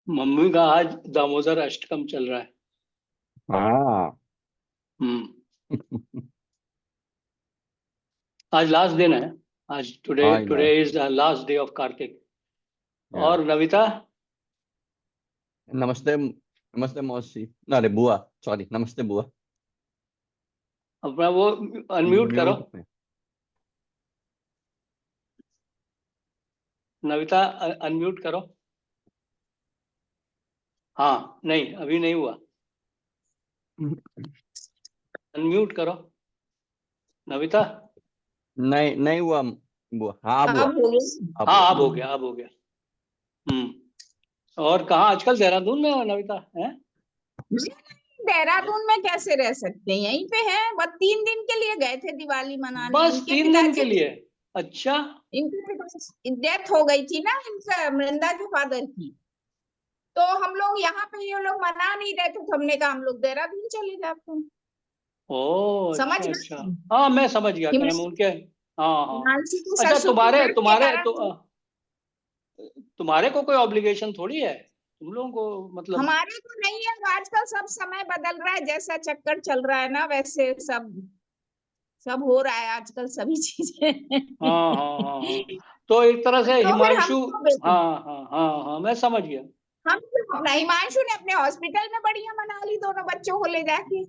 Mummy का आज दामोदर अष्टकम चल रहा है। हाँ। हम्म। आज लास्ट दिन है। आज टुडे हाँ today is the last day of Kartik. या और नविता। नमस्ते नमस्ते मौसी। अरे बुआ, सॉरी, नमस्ते बुआ। अपना वो अनम्यूट करो। म्यूट में। नविता अनम्यूट करो। हाँ, नहीं अभी नहीं हुआ। अनम्यूट करो नविता। नहीं नहीं हुआ बुआ। हाँ बुआ। अब हो गया। अब हाँ, हुआ। अब हो गया, अब हो गया। और कहाँ आजकल देहरादून में हो नविता है? देहरादून में कैसे रह सकते हैं, यहीं पे हैं। बस 3 दिन के लिए गए थे दिवाली मनाने। बस इनके 3 दिन के पिताजी लिए? अच्छा। इनके पिताजी डेथ हो गई थी ना, इनका वृंदा के फादर की। तो हम लोग यहाँ पे ये लोग मना नहीं रहे थे, तो हमने कहा हम लोग देहरादून चले जाते हैं। ओ समझ अच्छा अच्छा। गए हाँ, मैं समझ गया कि क्या नाम है उनके। हाँ हाँ। मानसी के अच्छा, ससुर की तुम्हारे डेथ के तुम्हारे कारण तो तुम्हारे को कोई ऑब्लिगेशन थोड़ी है तुम लोगों को, मतलब। हमारे को नहीं है। आजकल सब समय बदल रहा है, जैसा चक्कर चल रहा है ना वैसे सब सब हो रहा है आजकल सभी चीजें। हाँ हाँ हाँ हाँ। तो एक तरह से तो फिर हम हिमांशु। लोग हाँ हाँ हाँ हाँ, मैं समझ गया। हम अपना हिमांशु ने अपने हॉस्पिटल में बढ़िया मना ली, दोनों बच्चों को ले जाके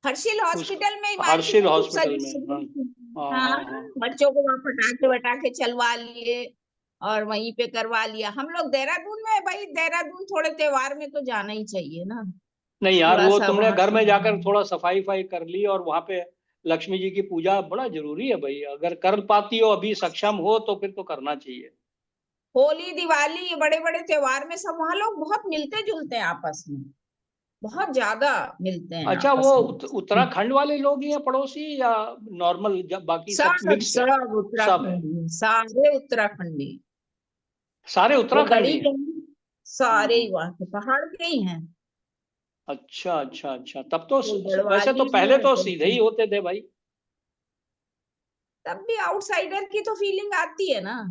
हर्षिल उस हॉस्पिटल में हिमांशु हर्षिल ने खूब हॉस्पिटल सजी में, हाँ सजी थी। हाँ हाँ, हाँ हाँ। बच्चों को वहाँ पटाखे वटाखे चलवा लिए और वहीं पे करवा लिया। हम लोग देहरादून में, भाई देहरादून थोड़े त्योहार में तो जाना ही चाहिए ना, नहीं यार, थोड़ा वो सा तुमने वहां घर से। में जाकर थोड़ा सफाई फाई कर ली और वहां पे लक्ष्मी जी की पूजा बड़ा जरूरी है भाई। अगर कर पाती हो, अभी सक्षम हो, तो फिर तो करना चाहिए। होली दिवाली ये बड़े बड़े त्योहार में सब वहां लोग बहुत मिलते जुलते हैं आपस में, बहुत ज्यादा मिलते हैं अच्छा, वो आपस में। उत्तराखंड वाले लोग ही हैं पड़ोसी, या नॉर्मल बाकी सब सब मिक्स्ड है? सब सब है? उत्तराखंडी, सारे उत्तराखंडी। सारे वो उत्तराखंडी गढ़ी हैं? के सारे ही हम्म। वहां के पहाड़ के ही हैं। अच्छा अच्छा अच्छा, तब तो कोई वैसे तो गढ़वाली पहले है तो कोई। सीधे ही होते थे भाई। तब भी आउटसाइडर की तो फीलिंग आती है ना।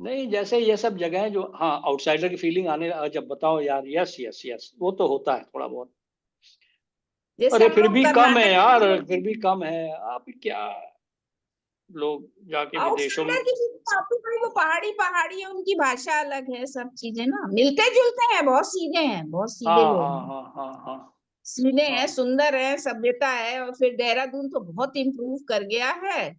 नहीं, जैसे ये सब जगह जो, हाँ, आउटसाइडर की फीलिंग आने जब बताओ यार, यस यस यस, वो तो होता है थोड़ा बहुत। जैसे अरे हम फिर लोग भी कम है कर्नाटक में यार, भी फिर भी होते हैं। कम है। आप क्या, लोग जाके विदेशों में। आउटसाइडर की फीलिंग आती है भाई, वो पहाड़ी पहाड़ी है, उनकी भाषा अलग है, सब चीजें ना मिलते जुलते हैं, बहुत सीधे हैं, बहुत सीधे हाँ लोग हाँ हैं। हाँ हाँ हाँ सीधे हैं, हाँ। सुंदर है, सभ्यता है। और फिर देहरादून तो बहुत इम्प्रूव कर गया है,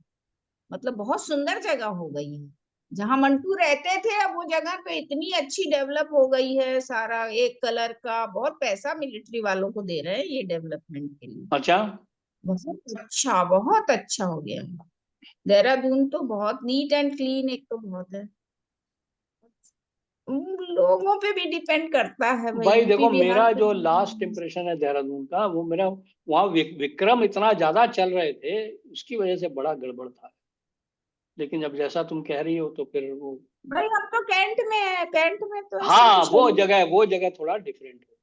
मतलब बहुत सुंदर जगह हो गई है। जहां मंटू रहते थे अब वो जगह तो इतनी अच्छी डेवलप हो गई है, सारा एक कलर का। बहुत पैसा मिलिट्री वालों को दे रहे हैं ये डेवलपमेंट के लिए। अच्छा। बहुत अच्छा हो गया है। देहरादून तो बहुत नीट एंड क्लीन एक तो बहुत है। लोगों पे भी डिपेंड करता है भाई, भाई यूपी देखो, बिहार मेरा के जो लास्ट इम्प्रेशन है देहरादून का, वो मेरा, वहाँ विक्रम इतना ज्यादा चल रहे थे, उसकी वजह से बड़ा गड़बड़ था। लेकिन जब जैसा तुम कह रही हो, तो फिर वो। भाई अब तो कैंट में है, कैंट में तो ऐसा हाँ, कुछ है नहीं। वो जगह थोड़ा डिफरेंट है।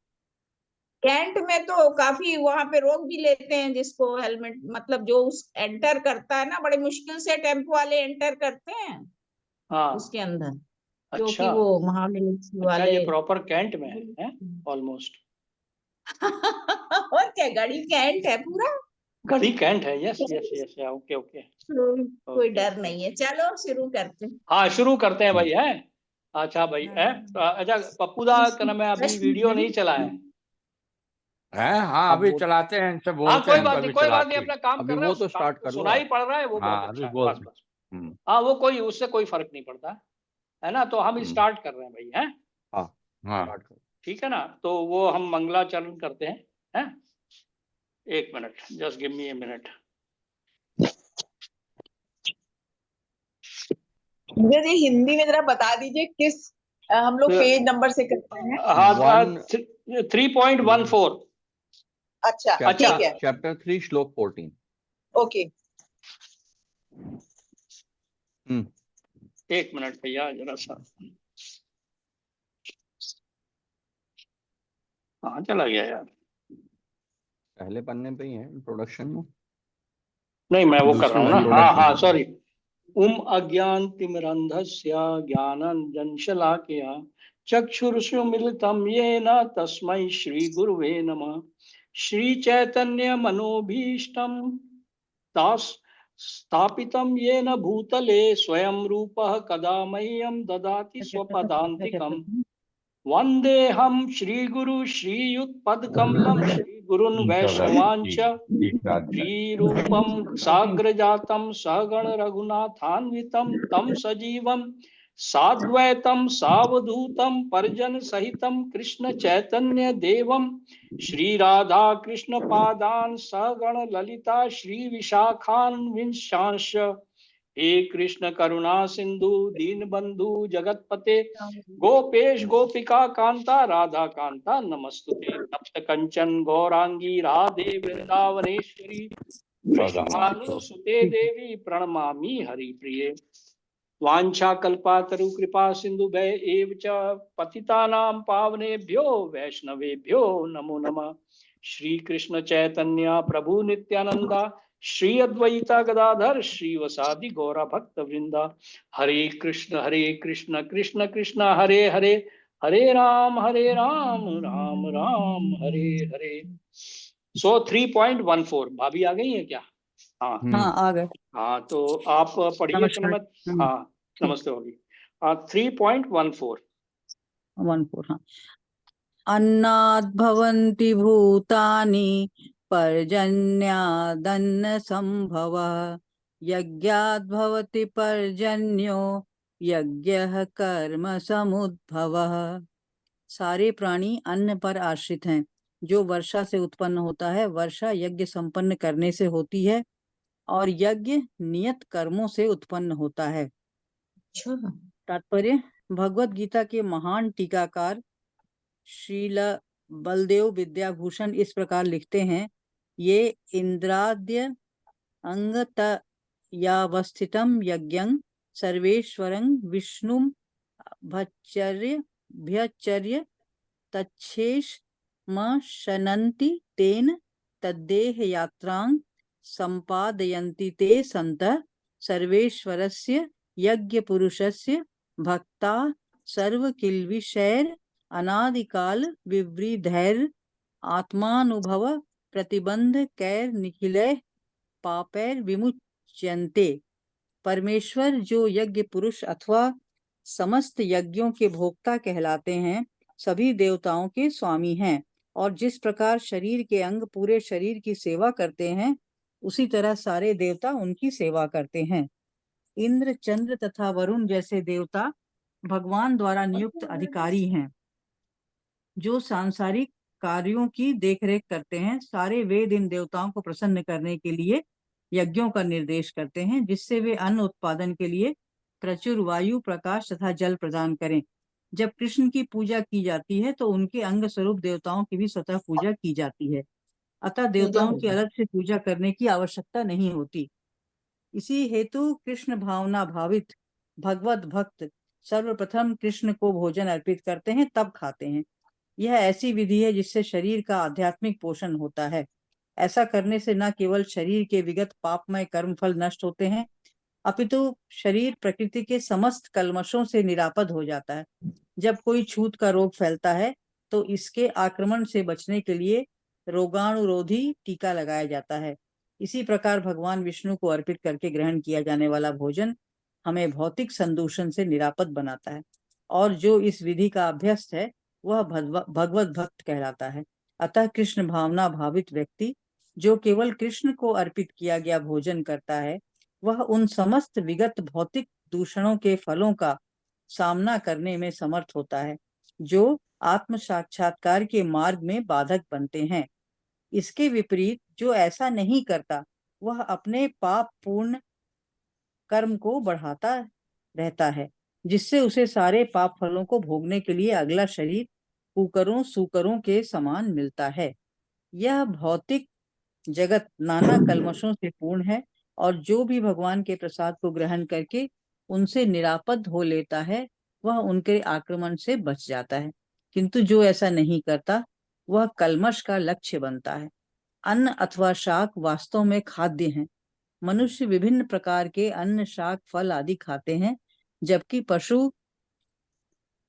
कैंट में तो काफी वहां पे रोक भी लेते हैं जिसको हेलमेट, मतलब जो उस एंटर करता है ना, बड़े मुश्किल से टेम्पो वाले एंटर करते हैं हाँ। उसके अंदर, क्योंकि अच्छा वो महामिलिट्री अच्छा, वाले। ये प्रॉपर कैंट में है ऑलमोस्ट। और क्या, गढ़ी कैंट है पूरा। घड़ी कैंट है, yes yes yes, okay okay. कोई ओके डर ओके। नहीं है, चलो शुरू करते हैं। हाँ, शुरू करते हैं भाई, है। अच्छा भाई, है। हाँ, अच्छा, पप्पू दा का नाम है, अभी वीडियो नहीं चला है। है। हाँ, अब अभी वो, चलाते हैं, इनसे हाँ बोलते कोई हैं, बात नहीं, अभी कोई बात नहीं, चलाते हैं। अपना काम अभी कर रहे वो तो स्टार्ट हो, कर लो सुनाई आप। पड़ रहा है, वो बहुत हाँ, अच्छा अभी है, बस बोल। बस। हाँ, वो कोई, उससे कोई फर्क नहीं पड़ता है ना। तो हम हम्म, स्टार्ट कर रहे हैं भाई, हैं। हाँ हाँ। स्टार्ट करो। ठीक है ना, तो वो हम मंगलाचरण करते हैं, हैं। एक minute, just give me a minute. मुझे जी हिंदी में जरा बता दीजिए किस हम लोग पेज नंबर से करते हैं। हाँ, वन 3.14। अच्छा अच्छा। ठीक है। चैप्टर 3 श्लोक 14। ओके। हम्म। एक मिनट भैया, जरा सा। कहाँ चला गया यार? पहले पन्ने पे ही है, इंट्रोडक्शन में। नहीं, मैं वो कर रहा दूसरे हूँ में ना, हाँ इंट्रोडक्शन हाँ, है। सॉरी। अज्ञानतिमिरन्धस्य ज्ञानाञ्जनशलाकया चक्षुरुन्मिलितं येन तस्मै श्रीगुरुवे नमः। श्रीचैतन्यमनोभीष्टं स्थापितं येन भूतले स्वयं रूपः कदा मह्यं ददाति स्वपदान्तिकम्। वन्देऽहं श्रीगुरु श्रीयुतपदकमलं श्रीगुरुन् वैष्णवांश्च श्रीरूपं साग्रजातं सहगण रघुनाथान्वितं तं सजीवं साद्वैतं सावधूतं परिजन सहितं कृष्ण चैतन्य देवं श्रीराधा कृष्ण पादान् सहगण ललिता श्री विशाखान्विंशांश। हे कृष्ण करुणा सिंधु दीनबंधु जगतपते गोपेश गोपिका कांता राधा कांता नमस्तुते। तप्त कंचन गौरांगी राधे वृंदावनेश्वरी वृषभानुसुते देवी प्रणमामि हरिप्रिये। वाञ्छाकल्पातरु कृपा सिन्धुभ्य एव च पतितानां पावनेभ्यो वैष्णवेभ्यो नमो नमः। श्री कृष्ण चैतन्य प्रभु नित्यानंदा श्री अद्वैता गदाधर श्रीवसादि गौरा भक्त वृंदा। हरे कृष्ण कृष्ण कृष्ण हरे हरे, हरे राम राम राम हरे हरे। सो 3.14 भाभी आ गई है क्या? हाँ हाँ आ गए। हाँ, तो आप पढ़िए नमस्कार। श्रीमत। हाँ नमस्ते होगी। 3.14 14 हाँ। अन्नाद्भवन्ति भूतानि पर्जन्यादन्न संभवः यज्ञाद्भवति पर्जन्यो यज्ञः कर्म समुद्भवः। सारे प्राणी अन्न पर आश्रित हैं। जो वर्षा से उत्पन्न होता है, वर्षा यज्ञ संपन्न करने से होती है और यज्ञ नियत कर्मों से उत्पन्न होता है। तात्पर्य, भगवत गीता के महान टीकाकार श्रील बलदेव विद्याभूषण इस प्रकार लिखते हैं, ये इंद्राद्य अंगतयावस्थितं यज्ञं सर्वेश्वरं विष्णुं भच्चर्य तच्छेषमशनन्ति तेन तद्देह यात्रां संपादयन्ति ते सन्तः सर्वेश्वरस्य यज्ञ पुरुषस्य भक्ता सर्वकिल्बिषैर् अनादिकाल विवृधैर् आत्मानुभव प्रतिबंध कैर निखिलैः पापैर् विमुच्यन्ते। परमेश्वर जो यज्ञ पुरुष अथवा समस्त यज्ञों के भोक्ता कहलाते हैं, सभी देवताओं के स्वामी हैं और जिस प्रकार शरीर के अंग पूरे शरीर की सेवा करते हैं, उसी तरह सारे देवता उनकी सेवा करते हैं। इंद्र, चंद्र तथा वरुण जैसे देवता भगवान द्वारा नियुक्त अधिकारी हैं जो सांसारिक कार्यों की देखरेख करते हैं। सारे वेद इन देवताओं को प्रसन्न करने के लिए यज्ञों का निर्देश करते हैं, जिससे वे अन्न उत्पादन के लिए प्रचुर वायु, प्रकाश तथा जल प्रदान करें। जब कृष्ण की पूजा की जाती है तो उनके अंग स्वरूप देवताओं की भी स्वतः पूजा की जाती है, अतः देवताओं की अलग से पूजा करने की आवश्यकता नहीं होती। इसी हेतु कृष्ण भावना भावित भगवत भक्त सर्वप्रथम कृष्ण को भोजन अर्पित करते हैं, तब खाते हैं। यह ऐसी विधि है जिससे शरीर का आध्यात्मिक पोषण होता है। ऐसा करने से न केवल शरीर के विगत पापमय कर्मफल नष्ट होते हैं, अपितु शरीर प्रकृति के समस्त कल्मशों से निरापद हो जाता है। जब कोई छूत का रोग फैलता है तो इसके आक्रमण से बचने के लिए रोगाणुरोधी टीका लगाया जाता है। इसी प्रकार भगवान विष्णु को अर्पित करके ग्रहण किया जाने वाला भोजन हमें भौतिक संदूषण से निरापद बनाता है, और जो इस विधि का अभ्यस्त है वह भगवत भक्त कहलाता है। अतः कृष्ण भावना भावित व्यक्ति जो केवल कृष्ण को अर्पित किया गया भोजन करता है, वह उन समस्त विगत भौतिक दूषणों के फलों का सामना करने में समर्थ होता है जो आत्म साक्षात्कार के मार्ग में बाधक बनते हैं। इसके विपरीत जो ऐसा नहीं करता, वह अपने पाप पूर्ण कर्म को बढ़ाता रहता है, जिससे उसे सारे पाप फलों को भोगने के लिए अगला शरीर कुकरों सूकरों के समान मिलता है। यह भौतिक जगत नाना कल्मशों से पूर्ण है, और जो भी भगवान के प्रसाद को ग्रहण करके उनसे निरापद हो लेता है, वह उनके आक्रमण से बच जाता है। किंतु जो ऐसा नहीं करता, वह कल्मश का लक्ष्य बनता है। अन्न अथवा शाक वास्तव में खाद्य हैं, मनुष्य विभिन्न प्रकार के अन्न, शाक, फल आदि खाते हैं, जबकि पशु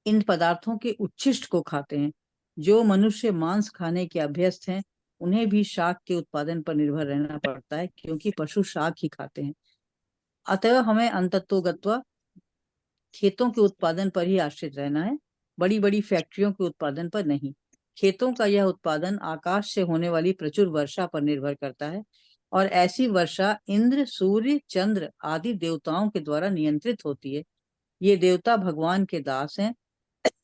इन पदार्थों के उच्छिष्ट को खाते हैं। जो मनुष्य मांस खाने के अभ्यस्त हैं, उन्हें भी शाक के उत्पादन पर निर्भर रहना पड़ता है, क्योंकि पशु शाक ही खाते हैं। अतः हमें अंततोगत्वा खेतों के उत्पादन पर ही आश्रित रहना है, बड़ी बड़ी फैक्ट्रियों के उत्पादन पर नहीं। खेतों का यह उत्पादन आकाश से होने वाली प्रचुर वर्षा पर निर्भर करता है, और ऐसी वर्षा इंद्र, सूर्य, चंद्र आदि देवताओं के द्वारा नियंत्रित होती है। ये देवता भगवान के दास हैं।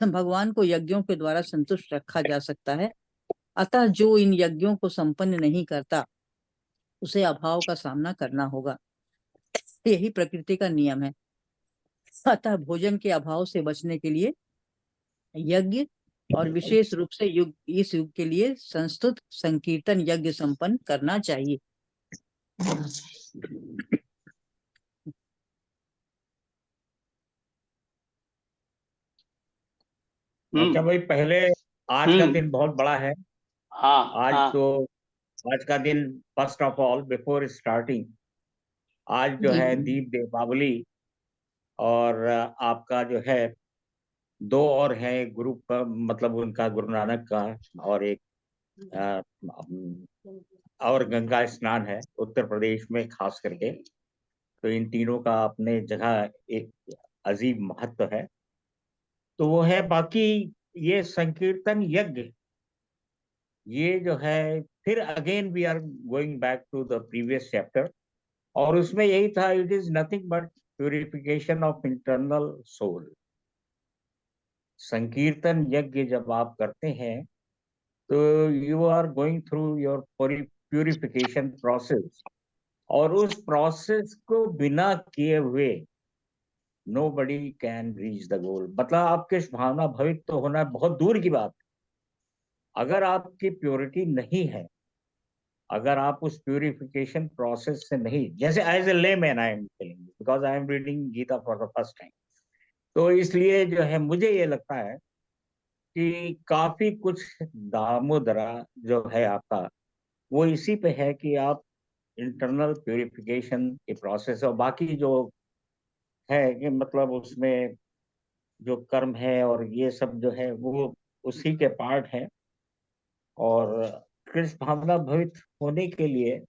भगवान को यज्ञों के द्वारा संतुष्ट रखा जा सकता है, अतः जो इन यज्ञों को संपन्न नहीं करता, उसे अभाव का सामना करना होगा। यही प्रकृति का नियम है। अतः भोजन के अभाव से बचने के लिए यज्ञ, और विशेष रूप से इस युग के लिए संस्तुत संकीर्तन यज्ञ संपन्न करना चाहिए। अच्छा भाई, पहले आज का हम्म। दिन बहुत बड़ा है। हाँ आज हाँ। तो आज का दिन, first of all before starting, आज जो जी है दीप दीपावली, और आपका जो है दो और है ग्रुप का, मतलब उनका गुरु नानक का, और एक अ, और गंगा स्नान है उत्तर प्रदेश में खास करके। तो इन तीनों का अपने जगह एक अजीब महत्व है। तो वो है, बाकी ये संकीर्तन यज्ञ, ये जो है फिर again we are going back to the previous chapter, और उसमें यही था, it is nothing but purification of internal soul. संकीर्तन यज्ञ जब आप करते हैं तो you are going through your purification process, और उस प्रोसेस को बिना किए हुए nobody can reach the goal. मतलब आपके भावना भवित तो होना बहुत दूर की बात। अगर आपकी प्योरिटी नहीं है, अगर आप उस प्यूरिफिकेशन प्रोसेस से नहीं, जैसे as a layman I am telling, because I am reading Gita for the first time, तो इसलिए जो है मुझे ये लगता है कि काफी कुछ दामोदरा जो है आपका, वो इसी पे है कि आप इंटरनल प्यूरिफिकेशन के प्रोसेस, और बाकी जो है कि मतलब उसमें जो कर्म है और ये सब जो है वो उसी के पार्ट है। और कृष्ण भावना भवित होने के लिए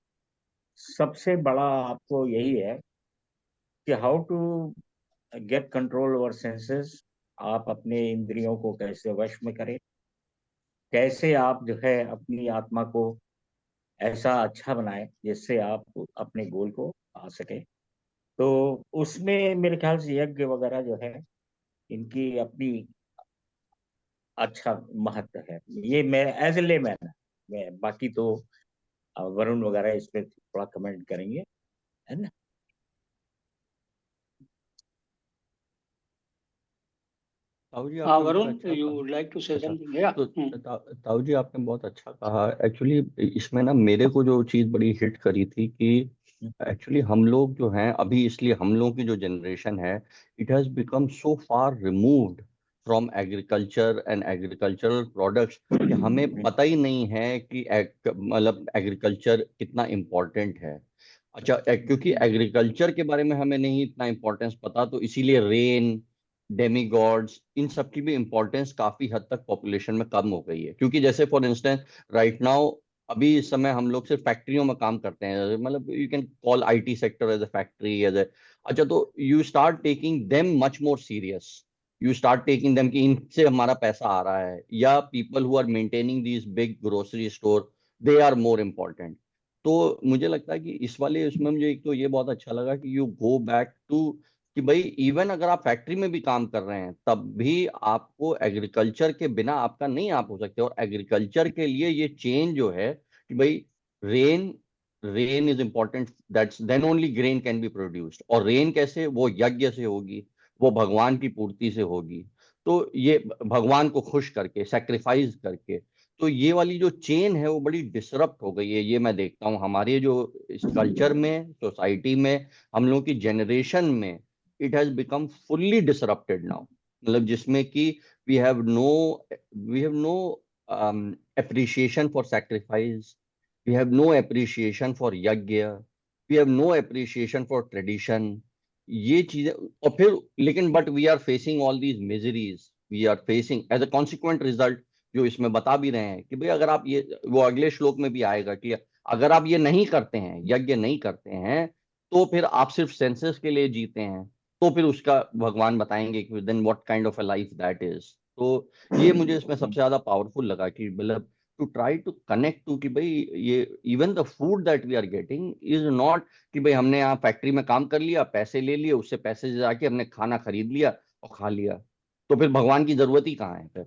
सबसे बड़ा आपको यही है कि how to get control over senses. आप अपने इंद्रियों को कैसे वश में करें, कैसे आप जो है अपनी आत्मा को ऐसा अच्छा बनाए जिससे आप अपने गोल को पा सके। तो उसमें मेरे ख्याल से यज्ञ वगैरह जो है, इनकी अपनी अच्छा महत्व है। ये मैं एज ए लेमैन, मैं बाकी तो वरुण वगैरह इस पे थोड़ा कमेंट करेंगे, है ना। ताऊ जी हाँ आपने बहुत वरुण, अच्छा यू कहा। वुड लाइक टू से अच्छा, समथिंग? या तो ताऊ जी आपने बहुत अच्छा कहा। एक्चुअली इसमें ना मेरे को जो चीज़ बड़ी हिट करी थी कि एक्चुअली हम लोग जो हैं अभी, इसलिए हम लोगों की जो जनरेशन है, it has become so far removed from agriculture and agricultural products कि हमें पता ही नहीं है कि मतलब एग्रीकल्चर कितना इम्पोर्टेंट है। अच्छा, क्योंकि एग्रीकल्चर के बारे में हमें नहीं इतना इम्पोर्टेंस पता, तो इसीलिए रेन, डेमीगॉड्स, इन सब की भी इम्पोर्टेंस काफी हद तक पॉपुलेशन में कम हो गई है। क्योंकि जैसे फॉर इंस्टेंस राइट नाउ, अभी इस समय हम लोग सिर्फ फैक्ट्रियों में काम करते हैं, मतलब you can call IT sector as a factory as a. अच्छा, तो you start taking them much more serious. You start taking them कि इनसे हमारा पैसा आ रहा है, या people who are maintaining these big grocery store, they are more important. तो मुझे लगता है कि इस वाले उसमें मुझे एक तो ये बहुत अच्छा लगा कि यू गो बैक टू कि भाई इवन अगर आप फैक्ट्री में भी काम कर रहे हैं तब भी आपको एग्रीकल्चर के बिना आपका नहीं आप हो सकते। और एग्रीकल्चर के लिए ये चेंज जो है कि भाई rain rain is important, that's then only grain can be produced. और रेन कैसे, वो यज्ञ से होगी, वो भगवान की पूर्ति से होगी। तो ये भगवान को खुश करके, सेक्रीफाइस करके। तो ये वाली जो चेन है वो बड़ी डिसरप्ट हो गई है, ये मैं देखता हूँ हमारे जो इस कल्चर में, सोसाइटी में, हम लोगों की जनरेशन में। It has become fully disrupted now, मतलब जिसमें कि we have no we have no appreciation for sacrifice, we have no appreciation for yajna, we have no appreciation for tradition, ये चीजें। और फिर लेकिन but we are facing all these miseries, we are facing as a consequent result, जो इसमें बता भी रहे हैं कि भाई अगर आप ये, वो अगले श्लोक में भी आएगा कि अगर आप ये नहीं करते हैं, यज्ञ नहीं करते हैं, तो फिर आप सिर्फ सेंसेस के लिए जीते हैं, तो फिर उसका भगवान बताएंगे कि then what kind of a life that is. तो ये मुझे इसमें सबसे ज्यादा पावरफुल लगा कि मतलब to try to connect to कि भाई ये even the food that we are getting is not कि भाई हमने यहाँ फैक्ट्री में काम कर लिया, पैसे ले लिए, उससे पैसे से जाके हमने खाना खरीद लिया और खा लिया, तो फिर भगवान की जरूरत ही कहाँ है?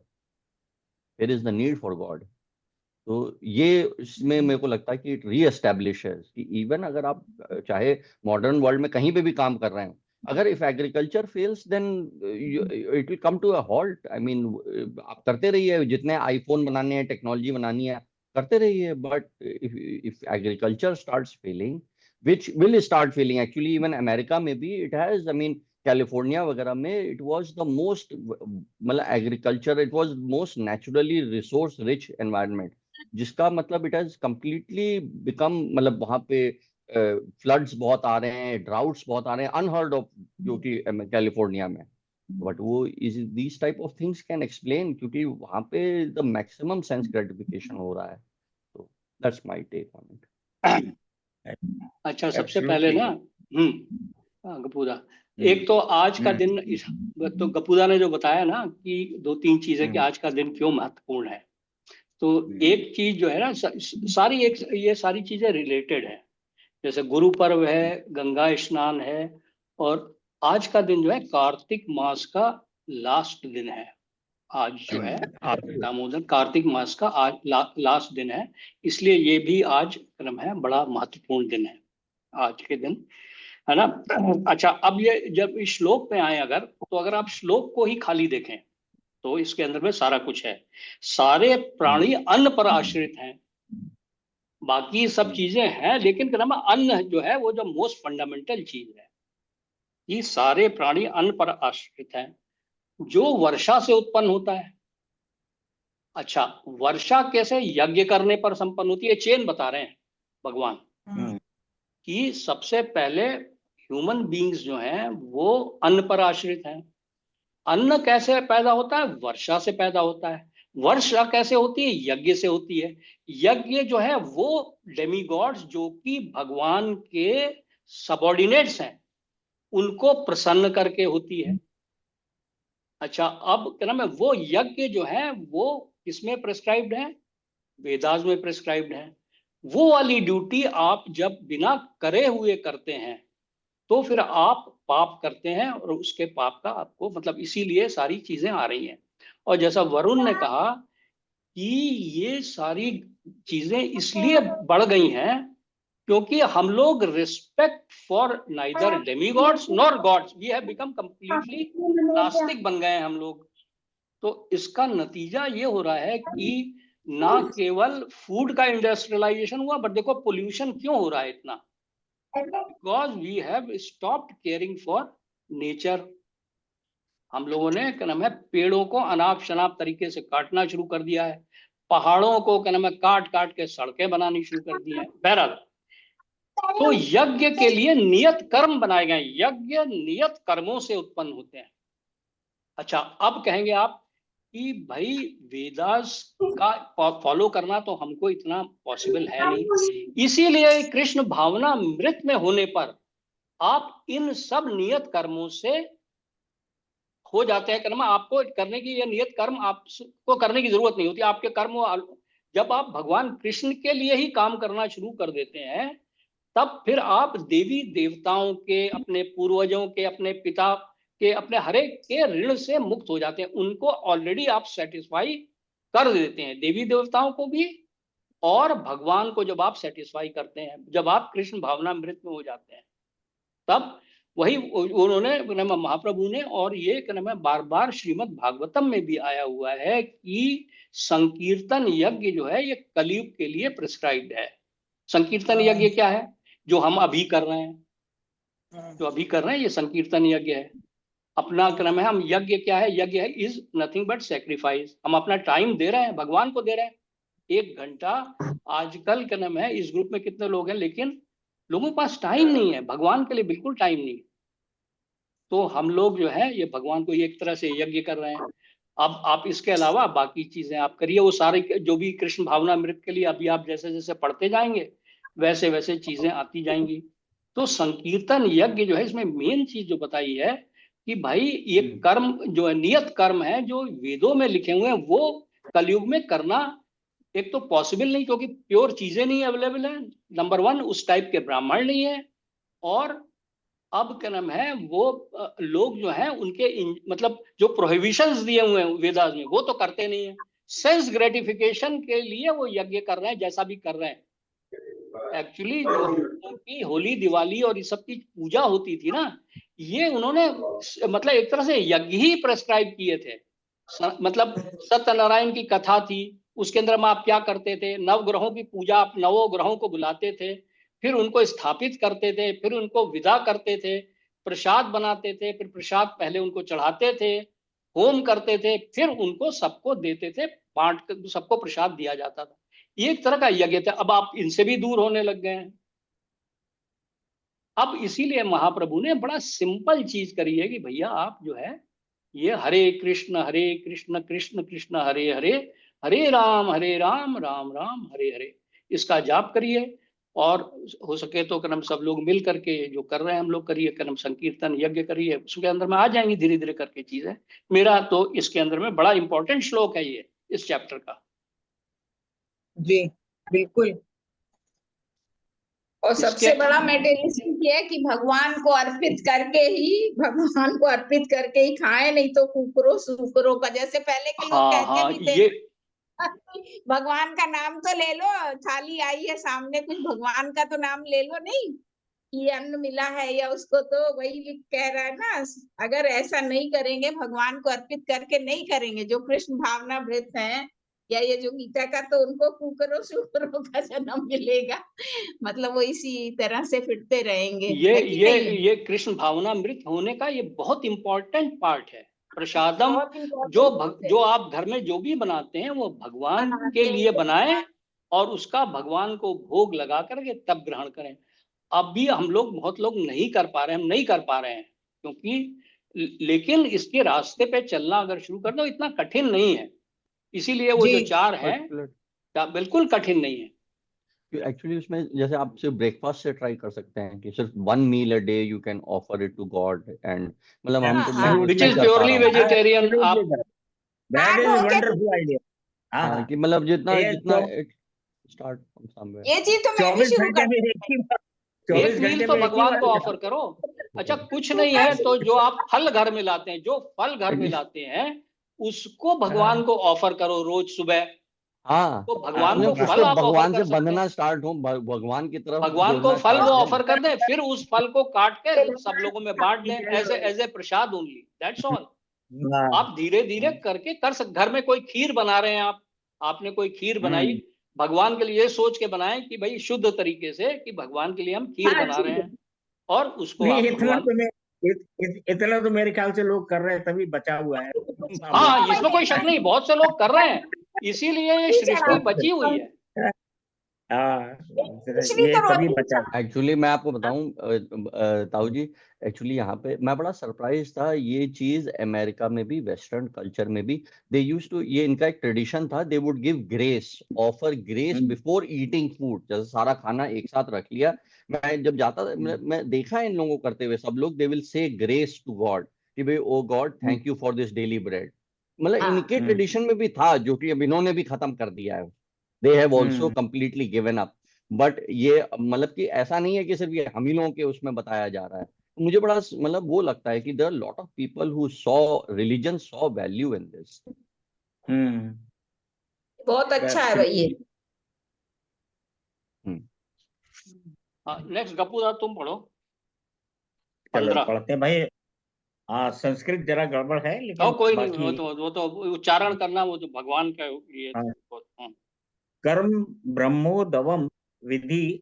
फिर is the need for God. तो ये इसमें मेरे को लगता है कि इट री एस्टेब्लिशेस कि इवन अगर आप चाहे मॉडर्न वर्ल्ड में कहीं पे भी काम कर रहे हैं, अगर if agriculture fails then it will come to a halt. I mean आप करते रहिए, जितने आईफोन बनाने हैं, टेक्नोलॉजी बनानी है, करते रहिए, but if agriculture starts failing, which will start failing actually, even America में भी it has, I mean California वगैरह में it was the most, मतलब agriculture it was most naturally resource rich environment, जिसका मतलब इट हैज कम्प्लीटली बिकम, मतलब वहां पे फ्लड्स बहुत आ रहे हैं, ड्राउट्स बहुत आ रहे हैं, अनहर्ड ऑफ जो कि कैलिफोर्निया में। बट वो is these type of things can explain, क्योंकि वहां पे द मैक्सिमम सेंस ग्रेटिफिकेशन हो रहा है। तो that's my take on it. अच्छा, सबसे पहले ना गपूदा, एक तो आज का दिन तो गपूदा ने जो बताया ना कि 2-3 चीजें कि आज का दिन क्यों महत्वपूर्ण है, तो एक चीज जो है ना, सारी एक ये सारी चीजें रिलेटेड है। जैसे गुरु पर्व है, गंगा स्नान है, और आज का दिन जो है कार्तिक मास का लास्ट दिन है। आज जो है दामोदर कार्तिक मास का आज लास्ट दिन है, इसलिए ये भी आज क्रम है, बड़ा महत्वपूर्ण दिन है आज के दिन, है ना। अच्छा, अब ये जब इस श्लोक में आए अगर, तो अगर आप श्लोक को ही खाली देखें तो इसके अंदर में सारा कुछ है। सारे प्राणी अन्न पर आश्रित हैं, बाकी सब चीजें हैं, लेकिन क्रम अन्न जो है वो जो मोस्ट फंडामेंटल चीज है। ये सारे प्राणी अन्न पर आश्रित हैं, जो वर्षा से उत्पन्न होता है। अच्छा, वर्षा कैसे? यज्ञ करने पर संपन्न होती है। चेन बता रहे हैं भगवान कि सबसे पहले ह्यूमन बीइंग्स जो हैं वो अन्न पर आश्रित हैं। अन्न कैसे पैदा होता है? वर्षा से पैदा होता है। वर्षा कैसे होती है? यज्ञ से होती है। यज्ञ जो है वो डेमीगॉड्स, जो कि भगवान के सबऑर्डिनेट्स हैं, उनको प्रसन्न करके होती है। अच्छा, अब क्या नाम है, वो यज्ञ जो है वो किसमें प्रेस्क्राइब्ड है? वेदास में प्रेस्क्राइब्ड है। वो वाली ड्यूटी आप जब बिना करे हुए करते हैं तो फिर आप पाप करते हैं, और उसके पाप का आपको मतलब इसीलिए सारी चीजें आ रही हैं। और जैसा वरुण ने कहा कि ये सारी चीजें इसलिए बढ़ गई हैं क्योंकि हम लोग respect for neither demigods nor gods, we have become completely नास्तिक बन गए हैं हम लोग। तो इसका नतीजा ये हो रहा है कि ना केवल फूड का इंडस्ट्रियलाइजेशन हुआ, बट देखो पोल्यूशन क्यों हो रहा है इतना, because we have stopped caring for nature. हम लोगों ने क्या नाम है पेड़ों को अनाप शनाप तरीके से काटना शुरू कर दिया है, पहाड़ों को क्या नाम है काट काट के सड़कें बनानी शुरू कर दी हैं। बहरहाल, तो यज्ञ के लिए नियत कर्म बनाए गए, यज्ञ नियत कर्मों से उत्पन्न होते हैं। अच्छा, अब कहेंगे आप कि भाई वेदास का फॉलो करना तो हमको इतना पॉसिबल है नहीं, इसीलिए कृष्ण भावना मृत में होने पर आप इन सब नियत कर्मों से हो जाते हैं। कर्म आपको करने की, ये नियत कर्म आपको करने की जरूरत नहीं होती, आपके कर्म जब आप भगवान कृष्ण के लिए ही काम करना शुरू कर देते हैं, तब फिर आप देवी देवताओं के, अपने पूर्वजों के, अपने पिता के, अपने हरेक के ऋण से मुक्त हो जाते हैं। उनको ऑलरेडी आप सेटिस्फाई कर देते हैं, देवी देवताओं को भी और भगवान को जब आप सेटिस्फाई करते हैं, जब आप कृष्ण भावना मृत में हो जाते हैं, तब वही उन्होंने महाप्रभु ने, और ये बार बार श्रीमद् भागवतम में भी आया हुआ है कि संकीर्तन यज्ञ जो है ये कलयुग के लिए प्रिस्क्राइब्ड है। संकीर्तन यज्ञ क्या है? जो हम अभी कर रहे हैं, जो अभी कर रहे हैं ये संकीर्तन यज्ञ है। अपना क्रम है, हम यज्ञ क्या है? यज्ञ है इज नथिंग बट सेक्रीफाइस। हम अपना टाइम दे रहे हैं, भगवान को दे रहे हैं 1 घंटा। आजकल क्या नाम है, इस ग्रुप में कितने लोग हैं, लेकिन लोगों के पास टाइम नहीं है, भगवान के लिए बिल्कुल टाइम नहीं है। तो हम लोग जो है ये भगवान को एक तरह से यज्ञ कर रहे हैं। अब आप इसके अलावा बाकी चीजें आप करिए, वो सारे जो भी कृष्ण भावनामृत के लिए अभी आप जैसे जैसे पढ़ते जाएंगे वैसे वैसे चीजें आती जाएंगी। तो संकीर्तन यज्ञ जो है इसमें मेन चीज जो बताई है कि भाई ये कर्म जो है, नियत कर्म है जो वेदों में लिखे हुए हैं, वो कलयुग में करना एक तो पॉसिबल नहीं, क्योंकि प्योर चीजें नहीं अवेलेबल है, नंबर वन, उस टाइप के ब्राह्मण नहीं है, और अब क्या नाम है वो लोग जो है उनके मतलब जो प्रोहिबिशंस दिए हुए हैं वेदास में वो तो करते नहीं है। सेंस ग्रेटिफिकेशन के लिए वो यज्ञ कर रहे हैं जैसा भी कर रहे हैं। एक्चुअली जो उनकी होली दिवाली और इस सब की पूजा होती थी ना, ये उन्होंने मतलब एक तरह से यज्ञ ही प्रेस्क्राइब किए थे। मतलब सत्यनारायण की कथा थी, उसके अंदर में आप क्या करते थे, नवग्रहों की पूजा, आप नवो ग्रहों को बुलाते थे, फिर उनको स्थापित करते थे, फिर उनको विदा करते थे, प्रसाद बनाते थे, फिर प्रसाद पहले उनको चढ़ाते थे, होम करते थे, फिर उनको सबको देते थे, बांट कर सबको प्रसाद दिया जाता था। ये एक तरह का यज्ञ था। अब आप इनसे भी दूर होने लग गए हैं। अब इसीलिए महाप्रभु ने बड़ा सिंपल चीज करी है कि भैया आप जो है ये हरे कृष्ण कृष्ण कृष्ण हरे हरे, हरे राम राम राम हरे हरे, इसका जाप करिए। और हो सके तो कर्म सब लोग मिल करके जो कर रहे हैं हम लोग करिए, कर्म संकीर्तन यज्ञ करिए, उसके अंदर में आ जाएंगी धीरे धीरे करके चीजें। मेरा तो इसके अंदर में बड़ा इंपॉर्टेंट श्लोक है ये इस चैप्टर का। जी बिल्कुल। और इसके सबसे बड़ा मेडिटेशन ये है कि भगवान को अर्पित करके ही खाएं, नहीं तो कुकरों सुकरों का, जैसे पहले के लोग हाँ कहते हाँ भी थे ये भगवान का नाम तो ले लो, थाली आई है सामने, कुछ भगवान का तो नाम ले लो, नहीं ये अन्न मिला है या उसको, तो वही लिख कह रहा है ना, अगर ऐसा नहीं करेंगे, भगवान को अर्पित करके नहीं करेंगे, जो कृष्ण भावना वृत हैं या ये जो गीता का, तो उनको कुकरों सुकरों का जन्म मिलेगा। मतलब वो इसी तरह से फिरते रहेंगे, है कि नहीं है? ये कृष्ण भावनामृत होने का ये बहुत इंपॉर्टेंट पार्ट है। प्रसादम बहुत इम्पोर्टेंट है। जो आप घर में जो भी बनाते हैं वो भगवान के बनाते लिए हैं। बनाएं और उसका भगवान को भोग लगा करके तब ग्रहण करें। अब भी हम लोग बहुत लोग नहीं कर पा रहे हैं, हम नहीं कर पा रहे हैं क्योंकि, लेकिन इसके रास्ते पे चलना अगर शुरू कर दो इतना कठिन नहीं है। इसीलिए वो जो जी चार है बिल्कुल कठिन नहीं है। एक्चुअली उसमें जैसे आप सिर्फ ब्रेकफास्ट से ट्राई कर सकते हैं कि सिर्फ 1 meal a day you can offer it to God, and मतलब हम तो मैं विच नहीं इज कर पा प्योरली रहा हूँ। वेजिटेरियन। आप That स्टार्ट is a होके wonderful idea. हाँ हाँ कि मतलब जितना ये जितना तो स्टार्ट फ्रॉम समवेयर। ये चीज तो मैं भी 24 शुरू घंटे कर में एक ही बार, एक 24 मील घंटे तो में एक ही भगवान बार को ऑफर करो। अच्छा कुछ नहीं है तो जो आप फल घर में लाते हैं, जो फल घर में लाते हैं उसको भगवान को ऑफर करो रोज सुबह। हाँ तो भगवान को मतलब फल उसको आप ऑफर भगवान से कर सकते हैं। बंधना स्टार्ट हो, भगवान की तरफ भगवान को जुड़ना फल वो स्टार्ट हो। ऑफर कर दें, फिर उस फल को काट के सब लोगों में बांट दें as a prasad only, that's all. आप धीरे धीरे करके कर सकते। घर में कोई खीर बना रहे हैं आप, आपने कोई खीर बनाई, भगवान के लिए सोच के बनाएं कि भाई शुद्ध तरीके से कि भगवान के लिए हम खीर हाँ बना रहे ठीक है। हैं, और उसको नहीं आप इतना भगवान। तो मैं इतना तो मेरे ख्याल से लोग कर रहे हैं तभी बचा हुआ है मामला। हाँ इसमें कोई शक नहीं, बहुत से लोग कर रहे हैं, इसीलिए ये सृष्टि बची हुई है। हाँ खिचड़ी ये तो तभी रोटी बचा। एक्चुअली मैं आपको बताऊं ताऊ जी, एक्चुअली यहाँ पे मैं बड़ा सरप्राइज था। ये चीज अमेरिका में भी, वेस्टर्न कल्चर में भी दे यूज टू, ये इनका एक ट्रेडिशन था, they would give grace, offer grace before eating food. जैसे सारा खाना एक साथ रख लिया, मैं जब जाता था मैं देखा इन लोगों को करते हुए, सब लोग they will say grace to God कि भाई oh God thank you for this daily bread. मतलब हाँ इनके ट्रेडिशन में भी था, जो कि अब इन्होंने भी खत्म कर दिया है। They have also hmm completely given up. But ये मतलब कि ऐसा नहीं है कि सिर्फ ये हम ही लोगों के उसमें बताया जा रहा है। मुझे बड़ा मतलब वो लगता है कि there are lot of people who saw religion, saw value in this. Hmm बहुत अच्छा है भाई ये। नेक्स्ट गप्पू दा तुम पढ़ो चलो 15। पढ़ते हैं भाई। हाँ संस्कृत जरा गड़बड़ है तो लेकिन कोई नहीं, बाकी वो तो उच्चारण करना वो तो भगवान का ये हाँ। हाँ। कर्म ब्रह्मोदवम विधि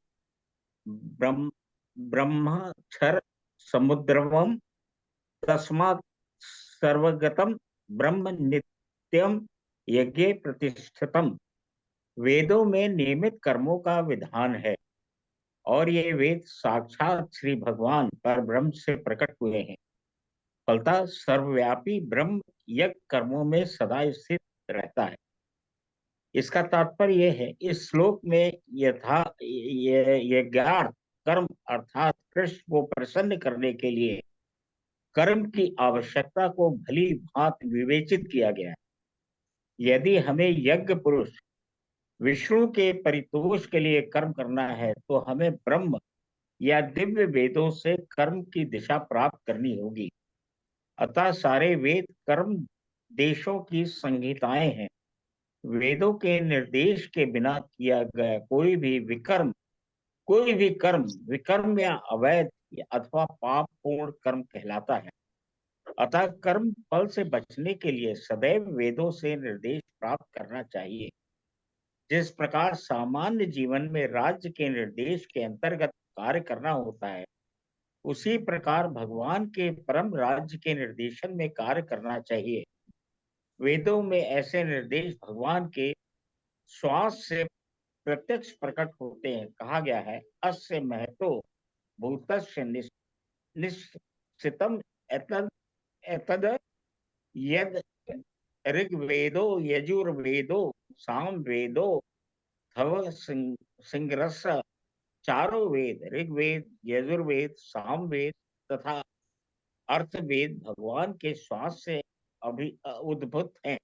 ब्रह्म ब्रह्मक्षर समुद्रवम तस्मात् सर्वगतम ब्रह्म नित्यम यज्ञ प्रतिष्ठितम। वेदों में नियमित कर्मों का विधान है और ये वेद साक्षात श्री भगवान पर ब्रह्म से प्रकट हुए हैं। फलतः सर्वव्यापी ब्रह्म यज्ञ कर्मों में सदा स्थित रहता है। इसका तात्पर्य यह है, इस श्लोक में यज्ञार्थ कर्म अर्थात कृष्ण को प्रसन्न करने के लिए कर्म की आवश्यकता को भली भांति विवेचित किया गया है। यदि हमें यज्ञ पुरुष विष्णु के परितोष के लिए कर्म करना है तो हमें ब्रह्म या दिव्य वेदों से कर्म की दिशा प्राप्त करनी होगी। अतः सारे वेद कर्म देशों की संहिताएं हैं। वेदों के निर्देश के बिना किया गया कोई भी कर्म विकर्म या अवैध अथवा पाप पूर्ण कर्म कहलाता है। अतः कर्म फल से बचने के लिए सदैव वेदों से निर्देश प्राप्त करना चाहिए। जिस प्रकार सामान्य जीवन में राज्य के निर्देश के अंतर्गत कार्य करना होता है, उसी प्रकार भगवान के परम राज्य के निर्देशन में कार्य करना चाहिए। वेदों में ऐसे निर्देश भगवान के श्वास से प्रत्यक्ष प्रकट होते हैं। कहा गया है, अस्य महतो भूतस्य निश्चितम एतद यद ऋग्वेदो यजुर्वेदो सामवेदो थव सिंगरस। चारों वेद ऋग्वेद, यजुर्वेद, सामवेद तथा अर्थवेद भगवान के श्वास से उद्भूत हैं।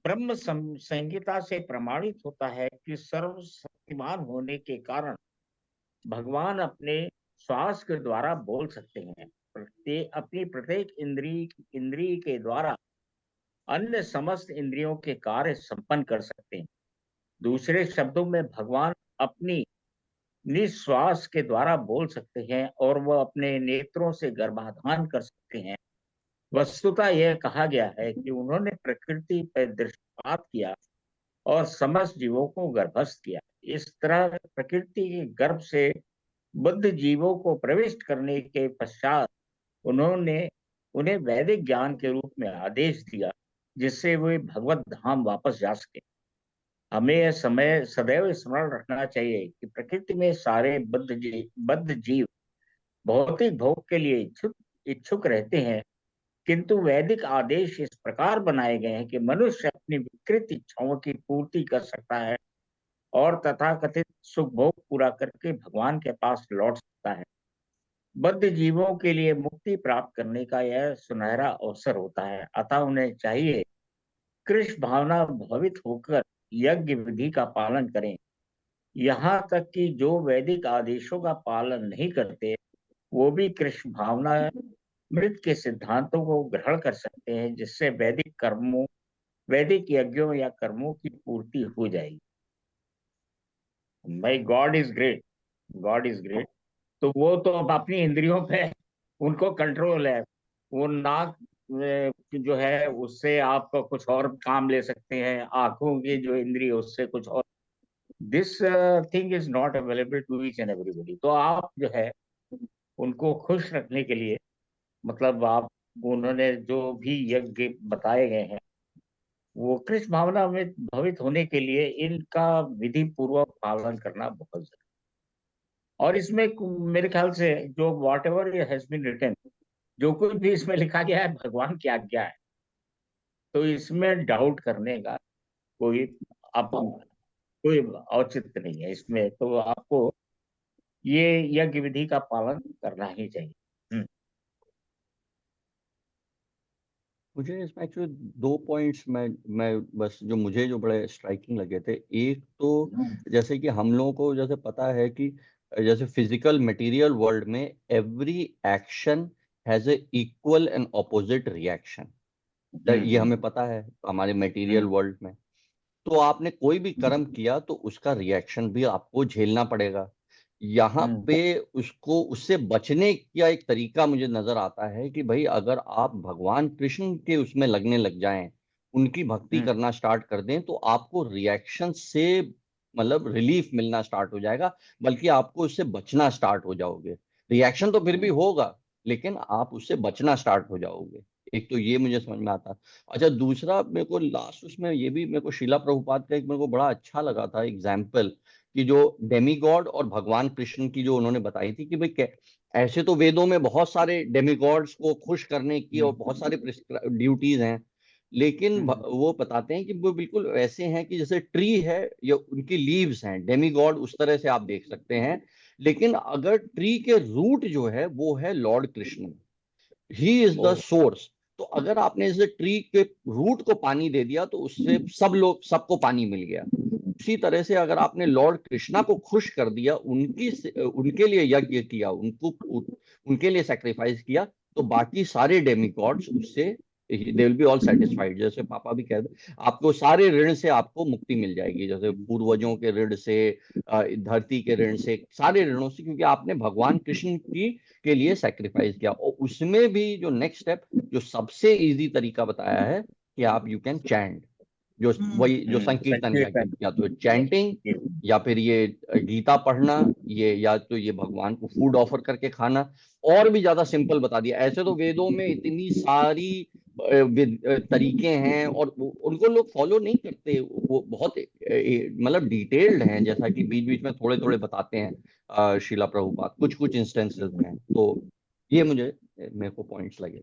ब्रह्म संहिता से प्रमाणित होता है कि सर्वशक्तिमान होने के कारण भगवान अपने श्वास के द्वारा बोल सकते हैं। अपनी प्रत्येक इंद्रिय के द्वारा अन्य समस्त इंद्रियों के कार्य संपन्न कर सकते हैं। दूसरे शब्दों में भगवान अपनी निश्वास के द्वारा बोल सकते हैं और वह अपने नेत्रों से गर्भाधान कर सकते हैं। वस्तुतः यह कहा गया है कि उन्होंने प्रकृति पर दृष्टिपात किया और समस्त जीवों को गर्भस्थ किया। इस तरह प्रकृति के गर्भ से बुद्ध जीवों को प्रविष्ट करने के पश्चात उन्होंने उन्हें वैदिक ज्ञान के रूप में आदेश दिया, जिससे वे भगवत धाम वापस जा सके। हमें यह समय सदैव स्मरण रखना चाहिए कि प्रकृति में सारे बद्ध जीव भौतिक भोग के लिए इच्छुक रहते हैं, किंतु वैदिक आदेश इस प्रकार बनाए गए हैं कि मनुष्य अपनी विकृत इच्छाओं की पूर्ति कर सकता है और तथाकथित सुख भोग पूरा करके भगवान के पास लौट सकता है। बद्ध जीवों के लिए मुक्ति प्राप्त करने का यह सुनहरा अवसर होता है। अतः उन्हें चाहिए कृष्ण भावना भावित होकर यज्ञ विधि का पालन करें। यहाँ तक कि जो वैदिक आदेशों का पालन नहीं करते, वो भी कृष्ण भावना मृत के सिद्धांतों को ग्रहण कर सकते हैं, जिससे वैदिक यज्ञों या कर्मों की पूर्ति हो जाएगी। My God is great, God is great. तो वो तो अब अपनी इंद्रियों पे उनको कंट्रोल है। वो नाक जो है उससे आप कुछ और काम ले सकते हैं, आंखों की जो इंद्रिय उससे कुछ और। This thing is not available to each and everybody. तो आप जो है उनको खुश रखने के लिए, मतलब आप उन्होंने जो भी यज्ञ बताए गए हैं वो कृष्ण भावना में भवित होने के लिए इनका विधि पूर्वक पालन करना बहुत जरूरी। और इसमें मेरे ख्याल से जो whatever has been written, जो कुछ भी इसमें लिखा गया है भगवान की आज्ञा है, तो इसमें डाउट करने का कोई औचित्य नहीं है इसमें। तो आपको ये यज्ञ विधि का पालन करना ही चाहिए। मुझे इसमें एक्चुअली 2 पॉइंट्स मैं बस जो मुझे जो बड़े स्ट्राइकिंग लगे थे। एक तो जैसे कि हम लोगों को जैसे पता है कि जैसे फिजिकल मटेरियल वर्ल्ड में every action has a equal and opposite reaction. ये हमें पता है हमारे मटेरियल वर्ल्ड में। तो आपने कोई भी कर्म किया तो उसका रिएक्शन भी आपको झेलना पड़ेगा। यहाँ पे उससे बचने का एक तरीका मुझे नजर आता है कि भाई अगर आप भगवान कृष्ण के उसमें लगने लग जाएं, उनकी भक्ति करना स्टार्ट कर दें, तो आपको रिएक्शन से मतलब रिलीफ मिलना स्टार्ट हो जाएगा, बल्कि आपको उससे बचना स्टार्ट हो जाओगे। रिएक्शन तो फिर भी होगा, लेकिन आप उससे बचना स्टार्ट हो जाओगे। एक तो ये मुझे समझ में आता। अच्छा, दूसरा मेरे को लास्ट उसमें ये भी मेरे को शिला प्रभुपाद का एक मेरे को बड़ा अच्छा लगा था एग्जाम्पल, कि जो डेमीगॉड और भगवान कृष्ण की जो उन्होंने बताई थी कि भाई ऐसे तो वेदों में बहुत सारे डेमीगॉड्स को खुश करने की और बहुत सारे ड्यूटीज हैं, लेकिन वो बताते हैं कि वो बिल्कुल वैसे हैं कि जैसे ट्री है या उनकी लीव्स हैं, डेमीगॉड उस तरह से आप देख सकते हैं। लेकिन अगर ट्री के रूट जो है वो है Lord Krishna, he is the source. तो अगर आपने इस ट्री के रूट को पानी दे दिया तो उससे सबको पानी मिल गया। उसी तरह से अगर आपने लॉर्ड कृष्णा को खुश कर दिया, उनके लिए यज्ञ किया, उनके लिए सैक्रिफाइस किया, तो बाकी सारे डेमिगॉड्स उससे they will be all satisfied. जैसे पापा भी कहते, आपको सारे ऋण से आपको मुक्ति मिल जाएगी, जैसे पूर्वजों के ऋण से, धरती के ऋण से, सारे ऋणों से, क्योंकि आपने भगवान कृष्ण के लिए सैक्रिफाइस किया। और उसमें भी जो नेक्स्ट स्टेप, जो सबसे इजी तरीका बताया है कि आप यू कैन चैंट, जो वही जो संकीर्तन या तो चैंटिंग, या फिर ये गीता पढ़ना, ये या तो ये भगवान को फूड ऑफर करके खाना। और भी ज्यादा सिंपल बता दिया। ऐसे तो वेदों में इतनी सारी तरीके हैं और उनको लोग फॉलो नहीं करते, वो बहुत मतलब डिटेल्ड हैं, जैसा कि बीच बीच में थोड़े थोड़े बताते हैं शिला प्रभुपाद कुछ कुछ इंस्टेंसेस में। तो ये मेरे को पॉइंट्स लगे।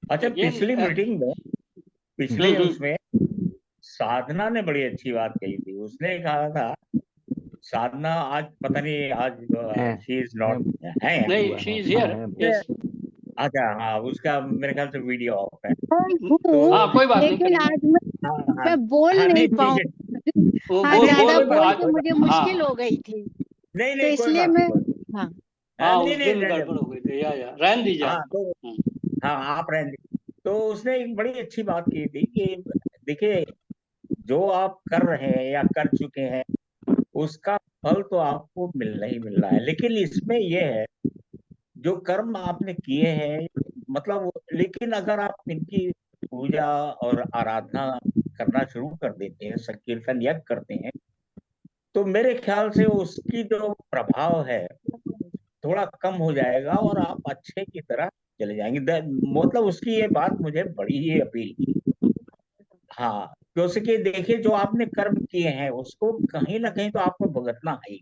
अच्छा, पिछली मीटिंग में, पिछले उसमें साधना ने बड़ी अच्छी बात कही थी। उसने कहा था, साधना आज पता नहीं, आज शी इज नॉट है, नहीं, शी इज हियर, यस। अच्छा, हाँ, उसका मेरे ख्याल से वीडियो ऑफ है। तो हाँ, कोई बात नहीं, लेकिन आज मैं बोल नहीं पाऊँ, वो ज्यादा बोल आज के मुझे मुश्किल हो गई थी, नहीं तो नहीं, इसलिए मैं हाँ हाँ नहीं उस नहीं, दिन गड़बड़ हो गई थी, या रहने दीजिए हाँ आप। तो हाँ, आप रहने दीजिए। तो उसने एक बड़ी अच्छी बात की थी कि देखिए, जो आप कर रहे हैं या कर चुके हैं, उसका फल तो आपको मिलना ही मिल रहा है। लेकिन इसमें यह है, जो कर्म आपने किए हैं, मतलब, लेकिन अगर आप इनकी पूजा और आराधना करना शुरू कर देते हैं, संकीर्तन यज्ञ करते हैं, तो मेरे ख्याल से उसकी जो प्रभाव है थोड़ा कम हो जाएगा और आप अच्छे की तरह चले जाएंगे। मतलब उसकी ये बात मुझे बड़ी ही अपील की। हाँ, क्योंकि देखिए, जो आपने कर्म किए हैं उसको कहीं ना कहीं तो आपको भुगतना है ही।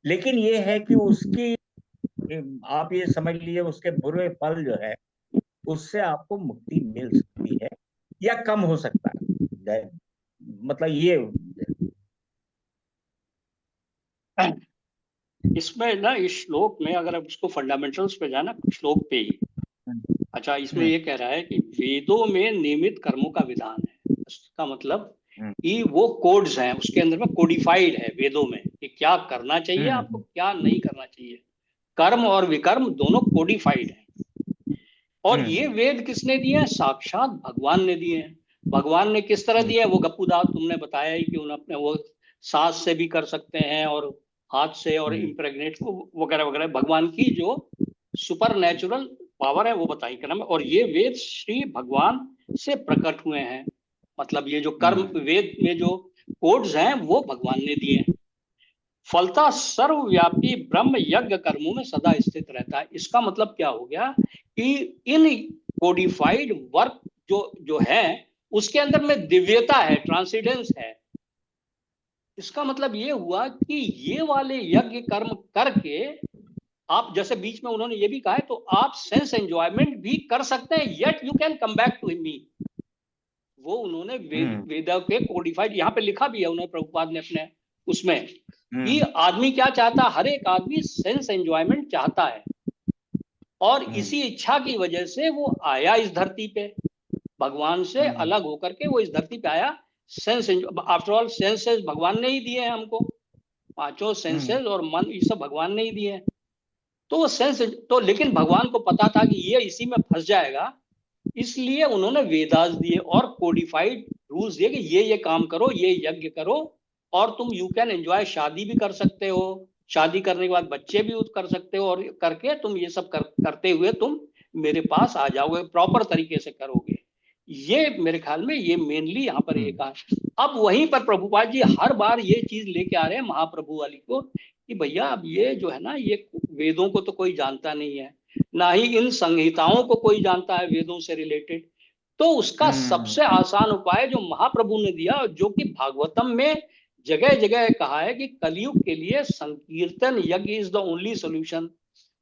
लेकिन ये है कि उसकी, आप ये समझ लीजिए, उसके बुरे फल जो है उससे आपको मुक्ति मिल सकती है या कम हो सकता है। मतलब ये इसमें ना, इस श्लोक में अगर आप इसको फंडामेंटल्स पे जाए ना, श्लोक पे ही, अच्छा, इसमें ये कह रहा है कि वेदों में नियमित कर्मों का विधान है। इसका मतलब कि वो कोड्स हैं, उसके अंदर में कोडिफाइड है वेदों में कि क्या करना चाहिए आपको, क्या नहीं करना चाहिए। कर्म और विकर्म दोनों कोडिफाइड हैं। और ये वेद किसने दिए हैं? साक्षात भगवान ने दिए हैं। भगवान ने किस तरह दिए हैं? वो गप्पूदास तुमने बताया ही कि उन्हें अपने वो सांस से भी कर सकते हैं और हाथ से और इम्प्रेग्नेट को वगैरह वगैरह, भगवान की जो सुपर नेचुरल पावर है वो बताई क्रम। और ये वेद श्री भगवान से प्रकट हुए हैं। मतलब ये जो कर्म वेद में जो कोड्स हैं वो भगवान ने दिए हैं। फलता सर्वव्यापी ब्रह्म यज्ञ कर्मों में सदा स्थित रहता है। इसका मतलब क्या हो गया कि इन कोडिफाइड वर्क जो है उसके अंदर में दिव्यता है, ट्रांसीडेंस है। इसका मतलब ये हुआ कि ये वाले यज्ञ कर्म करके आप, जैसे बीच में उन्होंने ये भी कहा है, तो आप सेंस एंजॉयमेंट भी कर सकते हैं, yet you can come back to me. वो उन्होंने वेद के कोडिफाइड यहाँ पे लिखा भी है उन्होंने, प्रभुपाद ने अपने उसमें, कि आदमी क्या चाहता है, हर एक आदमी सेंस एंजॉयमेंट चाहता है। और इसी इच्छा की वजह से वो आया इस धरती पे, भगवान से अलग होकर के वो इस धरती पे आया। सेंस, आफ्टर ऑल सेंसेस भगवान ने ही दिए हैं हमको, पांचों सेंसेस और मन, ये सब भगवान ने ही दिए हैं। तो वो सेंस तो, लेकिन भगवान को पता था कि ये इसी में फंस जाएगा, इसलिए उन्होंने वेदास दिए और कोडिफाइड रूल्स दिए कि ये काम करो, ये यज्ञ करो, और तुम यू कैन एंजॉय, शादी भी कर सकते हो, शादी करने के बाद बच्चे भी कर सकते हो, और करके तुम ये सब करते हुए तुम मेरे पास आ जाओगे, प्रॉपर तरीके से करोगे। ये मेरे ख्याल में ये मेनली यहाँ पर एक है। अब वहीं पर प्रभुपाद जी हर बार ये चीज लेके आ रहे हैं महाप्रभु वाली को, कि भैया अब ये जो है ना, ये वेदों को तो कोई जानता नहीं है, ना ही इन संहिताओं को कोई जानता है वेदों से रिलेटेड। तो उसका सबसे आसान उपाय जो महाप्रभु ने दिया, जो कि भागवतम में जगह जगह कहा है कि कलयुग के लिए संकीर्तन यज्ञ इज द ओनली सॉल्यूशन।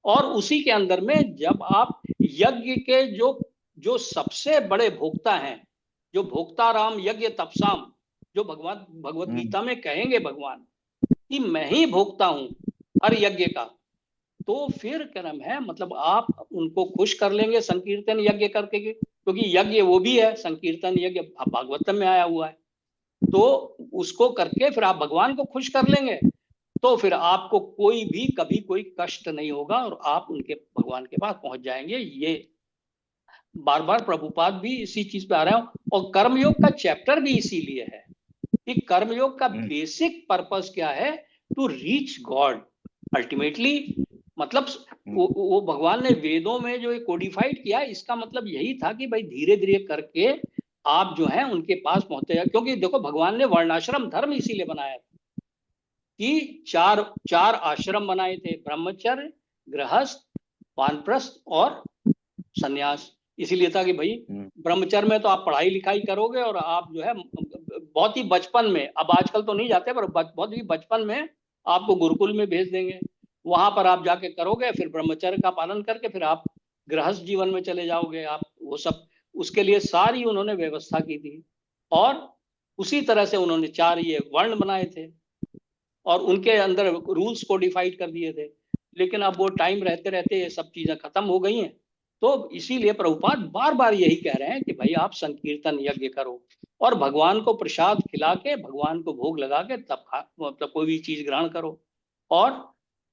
और उसी के अंदर में जब आप यज्ञ के जो सबसे बड़े भोक्ता हैं, जो भोक्ता राम यज्ञ तपसाम, जो भगवत गीता में कहेंगे भगवान कि मैं ही भोक्ता हूं हर यज्ञ का, तो फिर क्या नाम है, मतलब आप उनको खुश कर लेंगे संकीर्तन यज्ञ करके, क्योंकि यज्ञ वो भी है, संकीर्तन यज्ञ भागवतम में आया हुआ है। तो उसको करके फिर आप भगवान को खुश कर लेंगे, तो फिर आपको कोई भी कभी कोई कष्ट नहीं होगा और आप उनके भगवान के पास पहुंच जाएंगे। ये बार बार प्रभुपाद भी इसी चीज पे आ रहे हैं। और कर्मयोग का चैप्टर भी इसीलिए है कि कर्मयोग का बेसिक पर्पस क्या है, टू रीच गॉड अल्टीमेटली। मतलब वो भगवान ने वेदों में जो कोडिफाइड किया, इसका मतलब यही था कि भाई धीरे धीरे करके आप जो है उनके पास पहुंचते जाए। क्योंकि देखो भगवान ने वर्णाश्रम धर्म इसीलिए बनाया था कि चार आश्रम बनाए थे, ब्रह्मचर्य, गृहस्थ, वानप्रस्थ और सन्यास। इसीलिए था कि भाई ब्रह्मचर्य में तो आप पढ़ाई लिखाई करोगे और आप जो है बहुत ही बचपन में, अब आजकल तो नहीं जाते, पर बहुत ही बचपन में आपको गुरुकुल में भेज देंगे, वहां पर आप जाके करोगे, फिर ब्रह्मचर्य का पालन करके फिर आप गृहस्थ जीवन में चले जाओगे आप। वो सब उसके लिए सारी उन्होंने व्यवस्था की थी। और उसी तरह से उन्होंने 4 ये वर्ण बनाए थे और उनके अंदर रूल्स को डिफाइड कर दिए थे। लेकिन अब वो टाइम रहते रहते ये सब चीजें खत्म हो गई हैं। तो इसीलिए प्रभुपाद बार बार यही कह रहे हैं कि भाई आप संकीर्तन यज्ञ करो और भगवान को प्रसाद खिला के, भगवान को भोग लगा के तब मतलब कोई भी चीज ग्रहण करो। और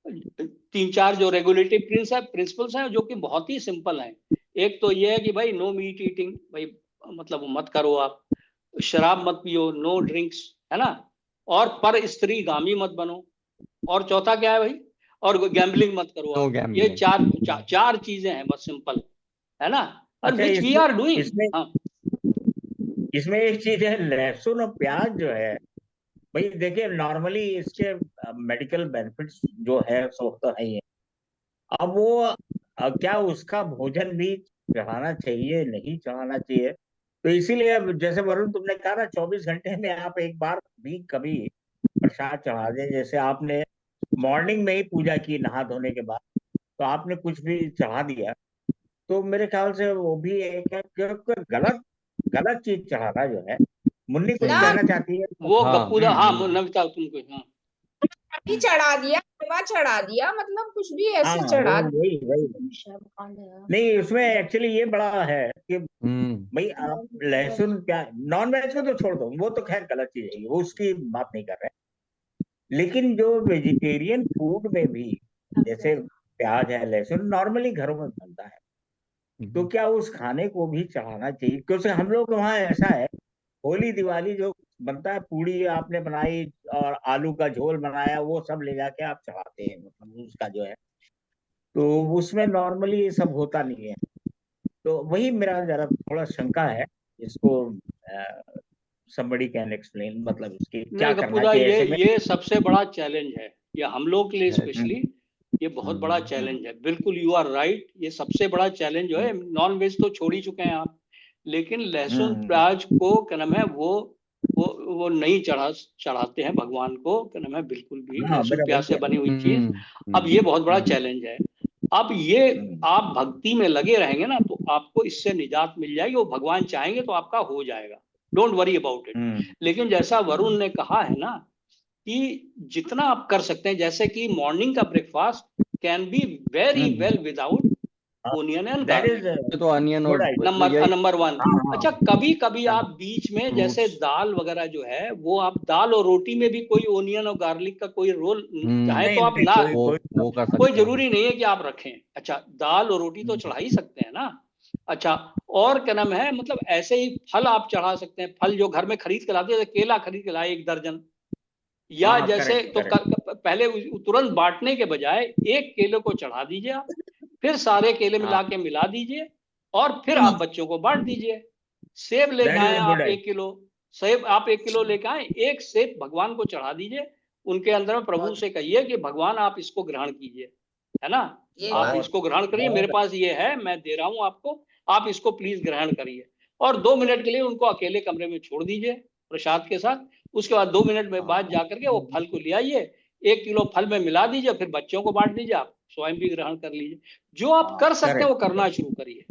3-4 जो रेगुलेटरी प्रिंसिपल्स हैं जो कि बहुत ही सिंपल हैं। एक तो ये है कि भाई नो मीट ईटिंग, भाई मतलब मत करो आप, शराब मत पियो, नो ड्रिंक्स, है ना, और पर स्त्री गामी मत बनो, और चौथा क्या है भाई, और गैम्बलिंग मत करो No आप। gambling. ये चार चीजें हैं, बस सिंपल, है ना, और अच्छा, विच वी आर डूइंग। इसमें एक चीज है, लहसुन और प्याज जो है भाई, देखिए नॉर्मली इसके मेडिकल बेनिफिट्स जो है सो तो है ही है। अब वो क्या उसका भोजन भी चढ़ाना चाहिए, नहीं चढ़ाना चाहिए? तो इसीलिए अब जैसे वरुण तुमने कहा ना, 24 घंटे में आप एक बार भी कभी प्रसाद चढ़ा दें। जैसे आपने मॉर्निंग में ही पूजा की नहा धोने के बाद, तो आपने कुछ भी चढ़ा दिया, तो मेरे ख्याल से वो भी एक है, क्योंकि गलत चीज चढ़ाना जो है। मुन्नी कुछ ना, कहना चाहती है? वो हाँ, गप्पूदा, हाँ नविता तुमको, हाँ भी चढ़ा दिया, हलवा चढ़ा दिया, मतलब कुछ भी हाँ, ऐसे चढ़ा वही वही नहीं, उसमें एक्चुअली ये बड़ा है कि भाई आप लहसुन प्याज, नॉन वेज को तो छोड़ दो, वो तो खैर गलत चीज है, वो उसकी बात नहीं कर रहे। लेकिन जो वेजिटेरियन फूड में भी जैसे प्याज है, लहसुन नॉर्मली घरों में बनता है, तो क्या उस खाने को भी चढ़ाना चाहिए? क्योंकि हम लोग वहाँ ऐसा है, होली दिवाली जो बनता है, पूड़ी आपने बनाई और आलू का झोल बनाया, वो सब ले जाके आप चढ़ाते हैं, मतलब उसका जो है, तो उसमें नॉर्मली ये सब होता नहीं है। तो वही मेरा जरा थोड़ा शंका है इसको। somebody can explain, मतलब इसकी क्या नहीं करना गप्पूदा, चाहिए ऐसे में? ये सबसे बड़ा चैलेंज है, ये हम लोग के लिए है। स्पेशली ये बहुत बड़ा चैलेंज है। बिल्कुल यू आर राइट, ये सबसे बड़ा चैलेंज जो है। नॉन वेज तो छोड़ ही चुके हैं आप, लेकिन लहसुन प्याज को क्या नाम है, वो नहीं चढ़ाते हैं भगवान को, क्या नाम है, बिल्कुल भी हाँ, लहसुन मेरा प्याज से वही बनी हुई चीज। अब ये बहुत बड़ा चैलेंज है। अब ये आप भक्ति में लगे रहेंगे ना, तो आपको इससे निजात मिल जाएगी। वो भगवान चाहेंगे तो आपका हो जाएगा, डोंट वरी अबाउट इट। लेकिन जैसा वरुण ने कहा है ना कि जितना आप कर सकते हैं, जैसे कि मॉर्निंग का breakfast can be very well without onion and that is garlic, तो अनियन और नंबर 1। हाँ, अच्छा, कभी कभी हाँ, आप बीच में जैसे दाल वगैरह जो है, वो आप दाल और रोटी में भी कोई ओनियन और गार्लिक का कोई रोल चाहे तो आप नहीं, ना, वो कर सकते कोई हैं। जरूरी नहीं है कि आप रखें। अच्छा, दाल और रोटी तो चढ़ा ही सकते हैं ना। अच्छा, और क्या नाम है, मतलब ऐसे ही फल आप चढ़ा सकते हैं। फल जो घर में खरीद के लाते हैं, केला खरीद के लाए 1 दर्जन, या हाँ, जैसे करेक्ट तो करेक्ट। पहले तुरंत बांटने के बजाय 1 केले को चढ़ा दीजिए आप, फिर सारे केले मिला के मिला दीजिए और फिर आप बच्चों को बांट दीजिए। सेब लेके दैट इज आए अ आप गुड 1 किलो, सेब आप 1 किलो लेके आए, 1 सेब भगवान को चढ़ा दीजिए। उनके अंदर में प्रभु से कहिए कि भगवान आप इसको ग्रहण कीजिए। है ना। ये आप बात इसको ग्रहण करिए, मेरे पास ये है, मैं दे रहा हूँ आपको, आप इसको प्लीज ग्रहण करिए। और 2 मिनट के लिए उनको अकेले कमरे में छोड़ दीजिए प्रसाद के साथ। उसके बाद 2 मिनट में बाद जाकर के वो फल को ले आइए, 1 किलो फल में मिला दीजिए, फिर बच्चों को बांट दीजिए, आप स्वयं भी ग्रहण कर लीजिए। जो आप कर सकते हैं वो करना शुरू करिए।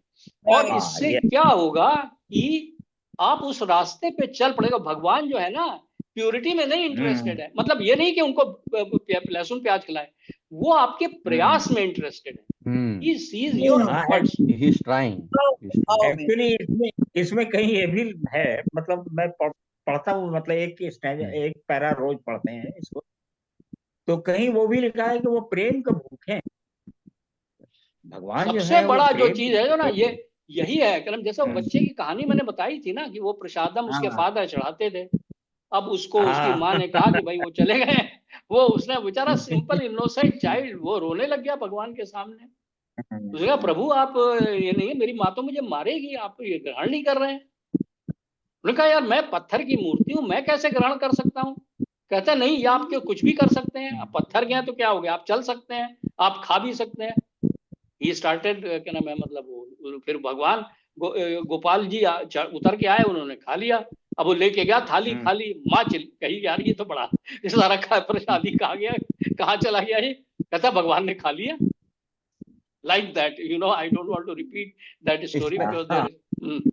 और इससे क्या होगा कि आप उस रास्ते पे चल पड़ेगा। भगवान जो है ना प्योरिटी में नहीं इंटरेस्टेड है, मतलब ये नहीं कि उनको लहसुन प्याज खिलाए, वो आपके प्रयास में इंटरेस्टेड है। He sees your efforts. He is trying. Actually इसमें कहीं ये भी है, मतलब मैं पढ़ता हूँ, मतलब एक पैरा रोज पढ़ते हैं इसको, तो कहीं वो भी लिखा है कि वो प्रेम का भूखे हैं। भगवान जो सबसे है वो बड़ा जो प्रेम चीज है जो ना, के ये यही है कलम। जैसे वो बच्चे की कहानी मैंने बताई थी ना कि वो प्रसादम उसके हाँ फादर चढ़ाते थे। अब उसको उसकी हाँ माँ ने कहा कि भाई वो चले गए। वो उसने बेचारा सिंपल इनोसेंट चाइल्ड वो रोने लग गया भगवान के सामने। उसने कहा प्रभु आप ये नहीं, मेरी माँ तो मुझे मारेगी, आप ये ग्रहण नहीं कर रहे हैं। उन्होंने कहा यार मैं पत्थर की मूर्ति हूं, मैं कैसे ग्रहण कर सकता हूँ। कहता नहीं, ये आपके कुछ भी कर सकते हैं, आप पत्थर के हैं तो क्या हो गया, आप चल सकते हैं, आप खा भी सकते हैं। ही स्टार्टेड क्या नाम है, मतलब वो फिर भगवान गोपाल जी उतर के आए, उन्होंने खा लिया। अब वो लेके गया थाली खाली, माँ कही यार ये तो बड़ा सारा प्रसादी कहा गया, कहाँ चला गया ये। कहता भगवान ने खा लिया। Like that, you know, I don't want to repeat that story इसमें बिकॉज देयर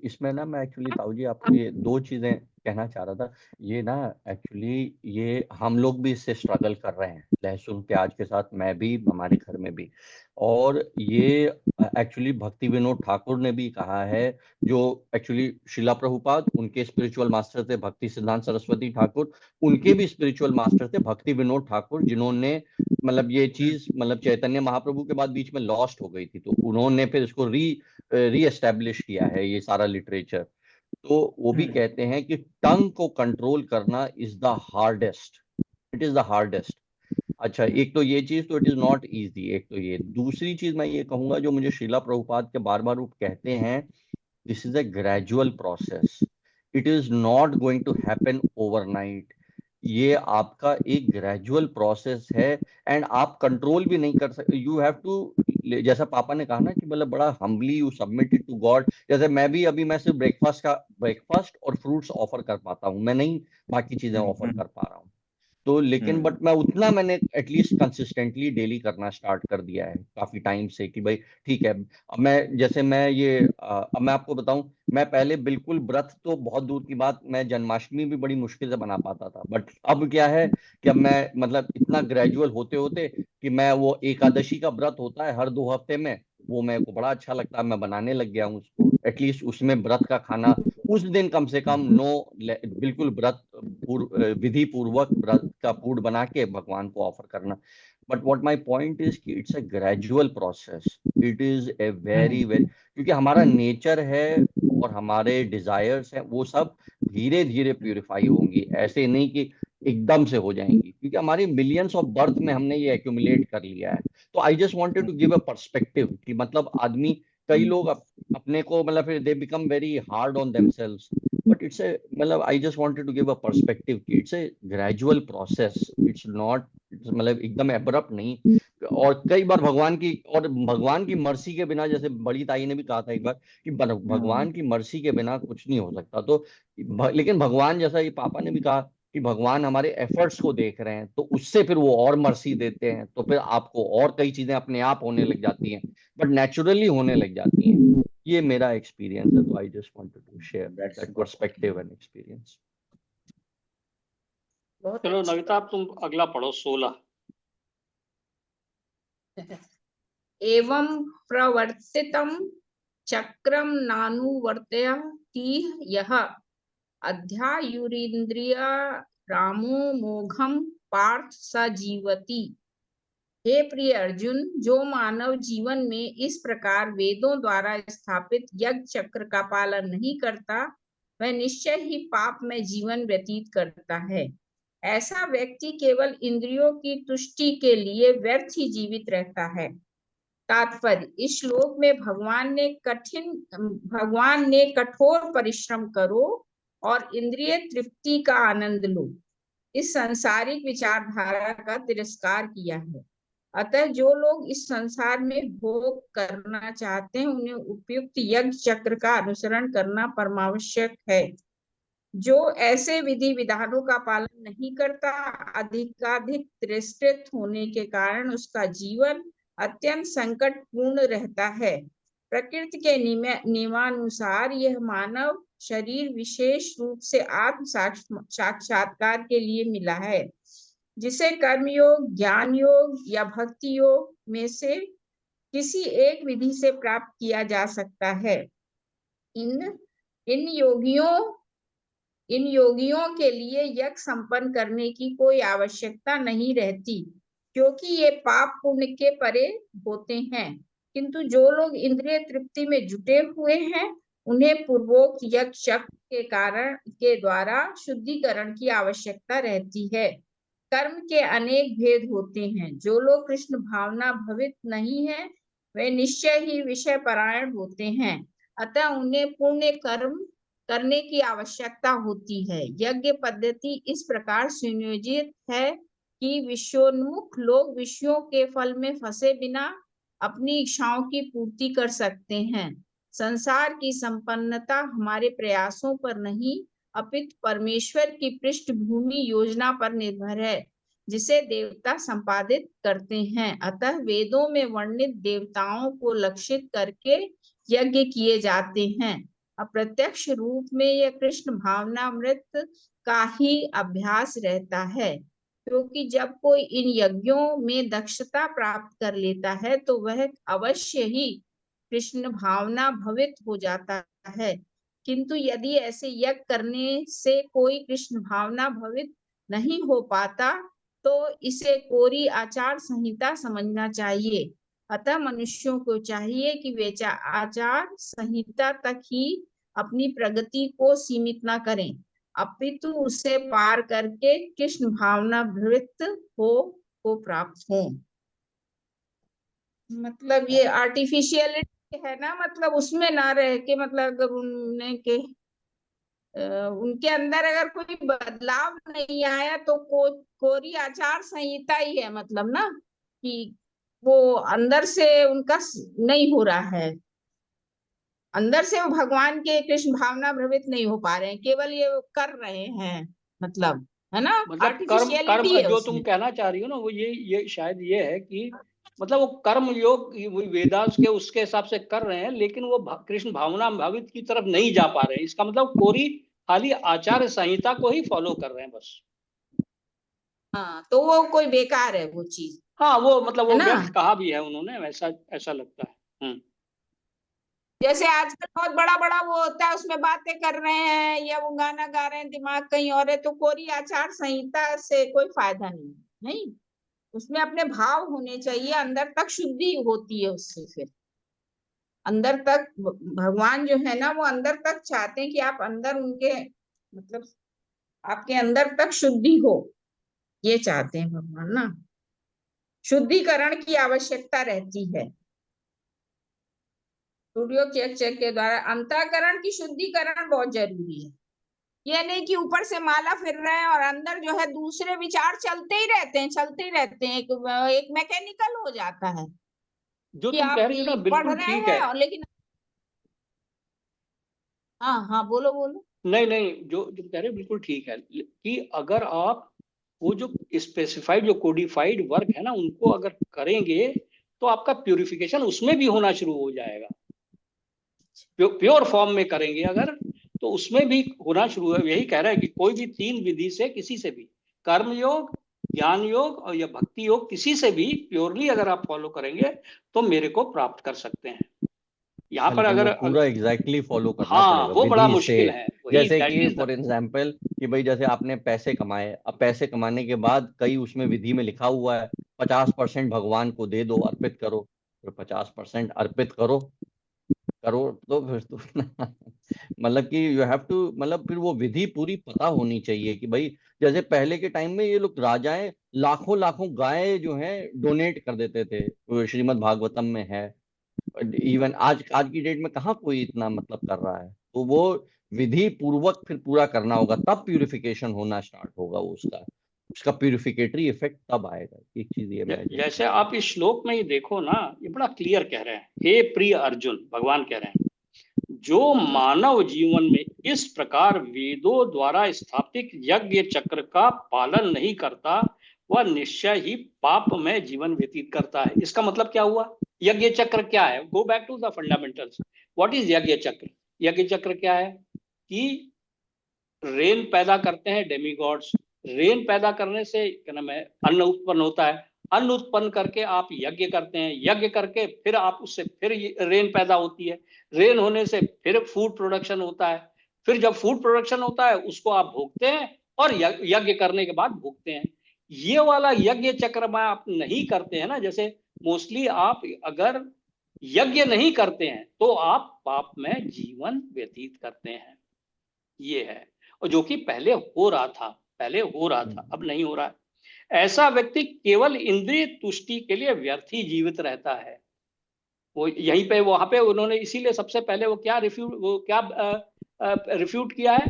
इसमें ना मैं एक्चुअली ताऊ जी आपको ये 2 चीजें कहना चाह रहा था। ये ना एक्चुअली ये हम लोग भी इससे स्ट्रगल कर रहे हैं लहसुन प्याज के साथ, मैं भी, हमारे घर में भी। और ये एक्चुअली भक्ति विनोद ठाकुर ने भी कहा है, जो एक्चुअली शिला प्रभुपाद उनके स्पिरिचुअल मास्टर थे भक्ति सिद्धांत सरस्वती ठाकुर, उनके भी स्पिरिचुअल मास्टर थे भक्ति विनोद ठाकुर, जिन्होंने मतलब ये चीज मतलब चैतन्य महाप्रभु के बाद बीच में लॉस्ट हो गई थी, तो उन्होंने फिर इसको री एस्टेब्लिश किया है ये सारा लिटरेचर। तो वो भी कहते हैं कि टंग को कंट्रोल करना is the hardest, it is the hardest. अच्छा, एक तो ये चीज, तो इट इज नॉट इजी। एक तो ये, दूसरी चीज मैं ये कहूंगा जो मुझे शीला प्रभुपाद के बार बार वो कहते हैं, this is a gradual process, it is not going to happen overnight. ये आपका एक ग्रेजुअल प्रोसेस है, एंड आप कंट्रोल भी नहीं कर सकते। यू हैव टू, जैसा पापा ने कहा ना कि मतलब बड़ा humbly you submit it to God. जैसे मैं सिर्फ ब्रेकफास्ट और फ्रूट्स ऑफर कर पाता हूँ, मैं नहीं बाकी चीजें ऑफर कर पा रहा हूँ। तो लेकिन बट मैं उतना मैंने एटलीस्ट कंसिस्टेंटली डेली करना स्टार्ट कर दिया है काफी टाइम से, कि भाई ठीक है। अब मैं जैसे मैं ये अब मैं आपको बताऊं, मैं पहले बिल्कुल व्रत तो बहुत दूर की बात, मैं जन्माष्टमी भी बड़ी मुश्किल से बना पाता था। बट अब क्या है कि अब मैं मतलब इतना ग्रेजुअल होते होते कि मैं वो एकादशी का व्रत होता है हर 2 हफ्ते में, वो मेरे को बड़ा अच्छा लगता है, मैं बनाने लग गया हूँ उसको। एटलीस्ट उसमें व्रत का खाना उस दिन कम से कम बिल्कुल विधि पूर्वक व्रत का फूड बना के भगवान को ऑफर करना। But what my point is कि it's a gradual process, it is a very very, क्योंकि हमारा नेचर है और हमारे डिजायर्स हैं वो सब धीरे धीरे प्यूरिफाई होंगी, ऐसे नहीं कि एकदम से हो जाएंगी, क्योंकि हमारी मिलियंस ऑफ बर्थ में हमने ये एक्यूमुलेट कर लिया है। तो I just wanted to give a perspective कि मतलब आदमी, कई लोग अपने को मतलब फिर they become very hard on themselves, but it's a मतलब I just wanted to give a perspective कि it's a gradual process, it's not मतलब एकदम एब्रप्ट नहीं। और कई बार भगवान की मर्सी के बिना, जैसे बड़ी ताई ने भी कहा था एक बार कि भगवान की मर्सी के बिना कुछ नहीं हो सकता। तो लेकिन भगवान, जैसा ये पापा ने भी कहा कि भगवान हमारे एफर्ट्स को देख रहे हैं, तो उससे फिर वो और मर्सी देते हैं, तो फिर आपको और कई चीजें अपने आप होने लग जाती हैं, बट नेचुरली होने लग जाती हैं। ये मेरा एक्सपीरियंस है, तो I just wanted to share that perspective and experience. बहुत चलो अच्छी नविता, अब तुम अगला पढ़ो 16। एवं प्रवर्तितं चक्रम नानुवर्तयति यः अध्यायुरिन्द्रिया रामो मोघम पार्थ स जीवति। हे प्रिय अर्जुन, जो मानव जीवन में इस प्रकार वेदों द्वारा स्थापित यज्ञ चक्र का पालन नहीं करता, वह निश्चय ही पाप में जीवन व्यतीत करता है। ऐसा व्यक्ति केवल इंद्रियों की तुष्टि के लिए व्यर्थ ही जीवित रहता है। तात्पर्य, इस श्लोक में भगवान ने कठोर परिश्रम करो और इंद्रिय तृप्ति का आनंद लो, इस सांसारिक विचारधारा का तिरस्कार किया है। अतः जो लोग इस संसार में भोग करना चाहते हैं उन्हें उपयुक्त यज्ञ चक्र का अनुसरण करना परमावश्यक है। जो ऐसे विधि विधानों का पालन नहीं करता, अधिकाधिक तिरस्कृत होने के कारण उसका जीवन अत्यंत संकटपूर्ण रहता है। प्रकृति के नियमानुसार यह मानव शरीर विशेष रूप से आत्म साक्षात्कार के लिए मिला है, जिसे कर्म योग, ज्ञान योग या भक्ति योग में से किसी एक विधि से प्राप्त किया जा सकता है। इन योगियों के लिए यज्ञ संपन्न करने की कोई आवश्यकता नहीं रहती, क्योंकि ये पाप पुण्य के परे होते हैं। किंतु जो लोग इंद्रिय तृप्ति में जुटे हुए हैं उन्हें पूर्वोक्त यज्ञ चक्र के द्वारा शुद्धिकरण की आवश्यकता रहती है। कर्म के अनेक भेद होते हैं। जो लोग कृष्ण भावना भवित नहीं है वे निश्चय ही विषय परायण होते हैं, अतः उन्हें पुण्य कर्म करने की आवश्यकता होती है। यज्ञ पद्धति इस प्रकार सुनियोजित है कि विश्वोन्मुख लोग विषयों के फल में फंसे बिना अपनी इच्छाओं की पूर्ति कर सकते हैं। संसार की संपन्नता हमारे प्रयासों पर नहीं अपितु परमेश्वर की पृष्ठभूमि योजना पर निर्भर है, जिसे देवता संपादित करते हैं। अतः वेदों में वर्णित देवताओं को लक्षित करके यज्ञ किए जाते हैं। अप्रत्यक्ष रूप में यह कृष्ण भावनामृत का ही अभ्यास रहता है, क्योंकि जब कोई इन यज्ञों में दक्षता प्राप्त कर लेता है तो वह अवश्य ही कृष्ण भावना भवित हो जाता है। किंतु यदि ऐसे यज्ञ करने से कोई कृष्ण भावना भवित नहीं हो पाता तो इसे कोरी आचार संहिता समझना चाहिए। अतः मनुष्यों को चाहिए कि वे आचार संहिता तक ही अपनी प्रगति को सीमित न करें, अपितु उसे पार करके कृष्ण भावना भवित को प्राप्त हो। मतलब ये आर्टिफिशियलिटी है ना, मतलब उसमें ना रह के, मतलब अगर उनके अंदर अगर कोई बदलाव नहीं आया तो कोरी आचार संहिता ही है, मतलब ना कि वो अंदर से उनका नहीं हो रहा है, अंदर से वो भगवान के कृष्ण भावना भ्रमित नहीं हो पा रहे हैं, केवल ये कर रहे हैं, मतलब है ना, मतलब कर्म आर्टिफिशियलिटी है जो उसमें। तुम कहना चाह रही हो ना, वो ये शायद ये है कि मतलब वो कर्म योग वेदांत के उसके हिसाब से कर रहे हैं, लेकिन वो कृष्ण भावना भावित की तरफ नहीं जा पा रहे हैं। इसका मतलब कोरी खाली आचार्य संहिता को ही फॉलो कर रहे हैं बस। हाँ, तो वो कोई बेकार है वो चीज। हाँ, वो मतलब वो है ना, व्यर्थ कहा भी है उन्होंने, ऐसा लगता है। जैसे आजकल बहुत बड़ा बड़ा वो होता है, उसमें बातें कर रहे हैं या वो गाना गा रहे हैं, दिमाग कहीं और है, तो कोरी आचार संहिता से कोई फायदा नहीं। उसमें अपने भाव होने चाहिए, अंदर तक शुद्धि होती है उससे। फिर अंदर तक भगवान जो है ना, वो अंदर तक चाहते हैं कि आप अंदर उनके, मतलब आपके अंदर तक शुद्धि हो, ये चाहते हैं भगवान ना। शुद्धिकरण की आवश्यकता रहती है। सूर्योचक के द्वारा अंतःकरण की शुद्धिकरण बहुत जरूरी है। ये नहीं कि ऊपर से माला फिर रहे हैं और अंदर जो है दूसरे विचार चलते ही रहते हैं, एक मैकेनिकल हो जाता है जो कि तुम कह आप रही हो ना पढ़ बिल्कुल रहे ठीक हैं है। और लेकिन हाँ हाँ, बोलो बोलो। नहीं, जो तुम कह रहे हो बिल्कुल ठीक है कि अगर आप वो जो स्पेसिफाइड जो कोडिफाइड वर्क है ना उनको अगर करेंगे तो आपका प्यूरिफिकेशन उसमें भी होना शुरू हो जाएगा। प्योर फॉर्म में करेंगे अगर तो उसमें भी होना शुरू है। यही कह रहा है कि कोई भी 3 विधि से किसी से भी, कर्म योग, ज्ञान योग और या भक्ति योग, किसी से भी प्योरली अगर आप फॉलो करेंगे तो मेरे को प्राप्त कर सकते हैं। यहाँ पर लेकिन वो अगर पूरा एग्जैक्टली फॉलो करना हाँ, पड़ेगा वो बड़ा विधि से। मुश्किल है। वही जैसे दैट कि इज द फॉर एग्जाम्पल कि भाई जैसे आपने पैसे कमाए, अब पैसे कमाने के बाद कई उसमें विधि में लिखा हुआ है 50% भगवान को दे दो, अर्पित करो। तो 50% अर्पित करो करो तो फिर तो मतलब कि यू हैव टू, मतलब फिर वो विधि पूरी पता होनी चाहिए कि भाई जैसे पहले के टाइम में ये लोग राजाएं लाखों लाखों गाय जो है डोनेट कर देते थे, वो श्रीमद् भागवतम में है। इवन आज आज की डेट में कहाँ कोई इतना मतलब कर रहा है, तो वो विधि पूर्वक फिर पूरा करना होगा, तब प्यूरिफिकेशन होना स्टार्ट होगा उसका। उसका प्यूरिफिकेटरी इफेक्ट तब आएगा। एक चीज ये मैं जैसे आप इस श्लोक में ही देखो ना, ये बड़ा क्लियर कह रहे हैं, हे प्रिय अर्जुन, भगवान कह रहे हैं, जो मानव जीवन में इस प्रकार वेदों द्वारा स्थापित यज्ञ चक्र का पालन नहीं करता, वह निश्चय ही पाप में जीवन व्यतीत करता है। इसका मतलब क्या हुआ? यज्ञ चक्र क्या है? Go back to the fundamentals. What is yajna chakra? यज्ञ चक्र क्या है कि रेन पैदा करते हैं डेमीगॉड्स, रेन पैदा करने से क्या नाम है, अन्न उत्पन्न होता है, अन्न उत्पन्न करके आप यज्ञ करते हैं, यज्ञ करके फिर आप उससे फिर रेन पैदा होती है, रेन होने से फिर फूड प्रोडक्शन होता है, फिर जब फूड प्रोडक्शन होता है उसको आप भोगते हैं और यज्ञ करने के बाद भोगते हैं। ये वाला यज्ञ चक्र में आप नहीं करते हैं ना, जैसे मोस्टली आप अगर यज्ञ नहीं करते हैं तो आप पाप में जीवन व्यतीत करते हैं, ये है। और जो कि पहले हो रहा था, अब नहीं हो रहा है। ऐसा व्यक्ति केवल इंद्रिय तुष्टि के लिए व्यर्थ ही जीवित रहता है। वो यहीं पे वहां पे उन्होंने इसीलिए सबसे पहले वो क्या रिफ्यूट किया है,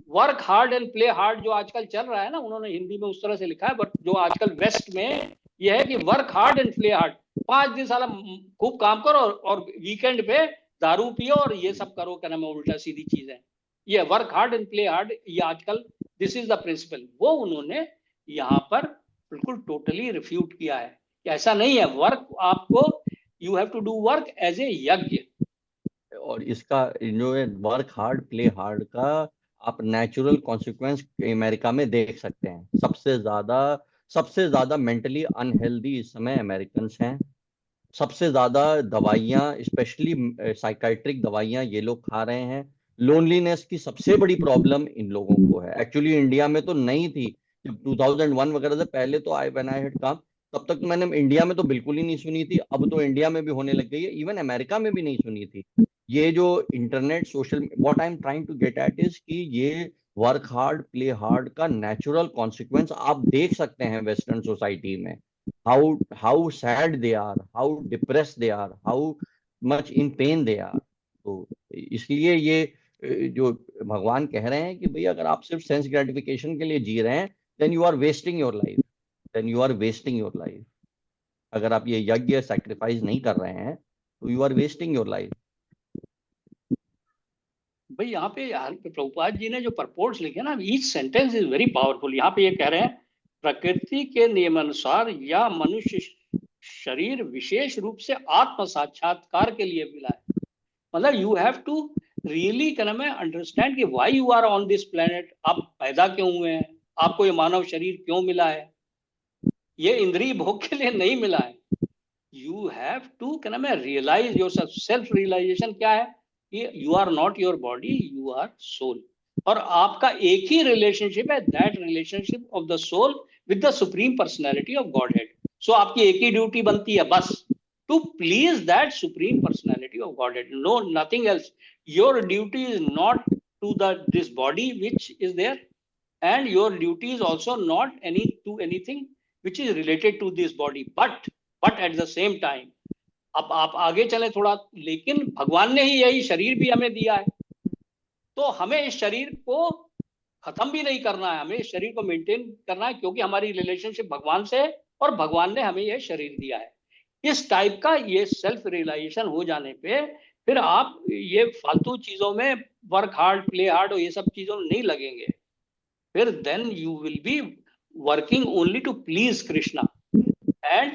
work hard and play hard, जो आजकल चल रहा है ना, उन्होंने हिंदी में उस तरह से लिखा है, बट जो आजकल वेस्ट में यह है कि work hard and play hard, 5 दिन साला खूब काम करो और वीकेंड पे दारू पियो और ये सब करो, क्या नाम है, उल्टा सीधी चीजें। ये work hard and play hard, ये आजकल दिस इज द प्रिंसिपल, वो उन्होंने यहाँ पर बिल्कुल टोटली रिफ्यूट किया है कि ऐसा नहीं है। वर्क आपको, you have to do work as a yajna. और इसका जो है वर्क हार्ड प्ले हार्ड का आप नेचुरल कॉन्सिक्वेंस अमेरिका में देख सकते हैं। सबसे ज्यादा मेंटली अनहेल्दी इस समय अमेरिकन हैं। सबसे ज्यादा दवाइयां, स्पेशली साइकाइट्रिक दवाइयां ये लोग खा रहे हैं। लोनलीनेस की सबसे बड़ी प्रॉब्लम इन लोगों को है। एक्चुअली इंडिया में तो नहीं थी, जब 2001 वगैरह से पहले तो व्हेन आई हैड कम, तब तक मैंने इंडिया में तो बिल्कुल ही नहीं सुनी थी। अब तो इंडिया में भी होने लग गई है, इवन अमेरिका में भी नहीं सुनी थी। ये जो internet social, what I am trying to get at is कि ये वर्क हार्ड प्ले हार्ड का नेचुरल कॉन्सिक्वेंस आप देख सकते हैं वेस्टर्न सोसाइटी में। how sad they are, how depressed they are, how much in pain they are। तो इसलिए ये जो भगवान कह रहे हैं कि भाई अगर आप सिर्फ सेंस ग्रेटिफिकेशन के लिए जी रहे हैं, then you are wasting your life। अगर आप ये यज्ञ सैक्रिफाइस नहीं कर रहे हैं तो you are wasting your life। भाई यहाँ पे प्रभुपाद जी ने जो परपोर्ट्स लिखे ना, each sentence is very powerful. यहाँ पे ये कह रहे हैं, प्रकृति के नियमानुसार या मनुष्य शरीर विशेष रूप से आत्म साक्षात्कार के लिए मिला है। मतलब यू हैव टू रियली क्या मैं अंडरस्टैंड कि why you are on this planet, आप पैदा क्यों हुए हैं, आपको ये मानव शरीर क्यों मिला है। ये इंद्रिय भोग के लिए नहीं मिला है। यू हैव टू क्या मैं रियलाइज योरसेल्फ। सेल्फ रियलाइजेशन क्या है कि you are not your body, you are soul. और आपका एक ही रिलेशनशिप है, that relationship of the soul with the supreme personality of Godhead. So आपकी एक ही ड्यूटी बनती है, बस to please that supreme personality of Godhead, no nothing else. Your duty is not to this body which is there, and your duty is also not to anything which is related to this body, but at the same time. अब आप आगे चले थोड़ा, लेकिन भगवान ने ही यही शरीर भी हमें दिया है, तो हमें इस शरीर को खत्म भी नहीं करना है, हमें इस शरीर को मेंटेन करना है, क्योंकि हमारी रिलेशनशिप भगवान से है और भगवान ने हमें यह शरीर दिया है। इस टाइप का ये सेल्फ रियलाइजेशन हो जाने पे फिर आप ये फालतू चीजों में, वर्क हार्ड प्ले हार्ड और ये सब चीजों में नहीं लगेंगे। फिर then you will be working only to please Krishna, and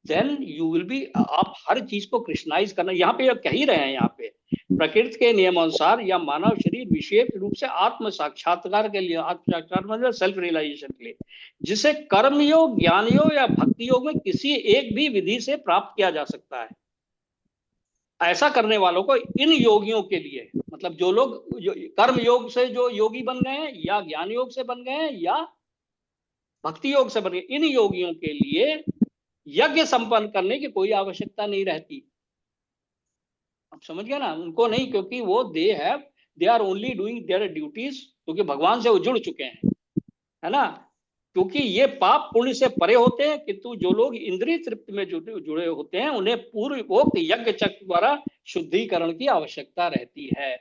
then you will be, आप हर चीज को कृष्णाइज करना। यहाँ पे कह ही रहे हैं, यहाँ पे प्रकृति के नियमानुसार या मानव शरीर विशेष रूप से आत्म साक्षात्कार के लिए, आत्म साक्षात्कार मतलब सेल्फ रियलाइजेशन के लिए, जिसे कर्म योग, ज्ञान योग या भक्ति योग में किसी एक भी विधि से प्राप्त किया जा सकता है। ऐसा करने वालों को, इन योगियों के लिए, मतलब जो लोग कर्म योग से जो योगी बन गए हैं, या ज्ञान योग से बन गए हैं, या भक्ति योग से बन गए, इन योगियों के लिए यज्ञ संपन्न करने की कोई आवश्यकता नहीं रहती। आप समझ गए ना, उनको नहीं, क्योंकि वो they are only doing their duties, क्योंकि भगवान से वो जुड़ चुके हैं, है ना। क्योंकि ये पाप पुण्य से परे होते हैं, किंतु जो लोग इंद्रिय तृप्ति में जुड़े होते हैं, उन्हें पूर्वोक्त यज्ञ चक्र द्वारा शुद्धिकरण की आवश्यकता रहती है।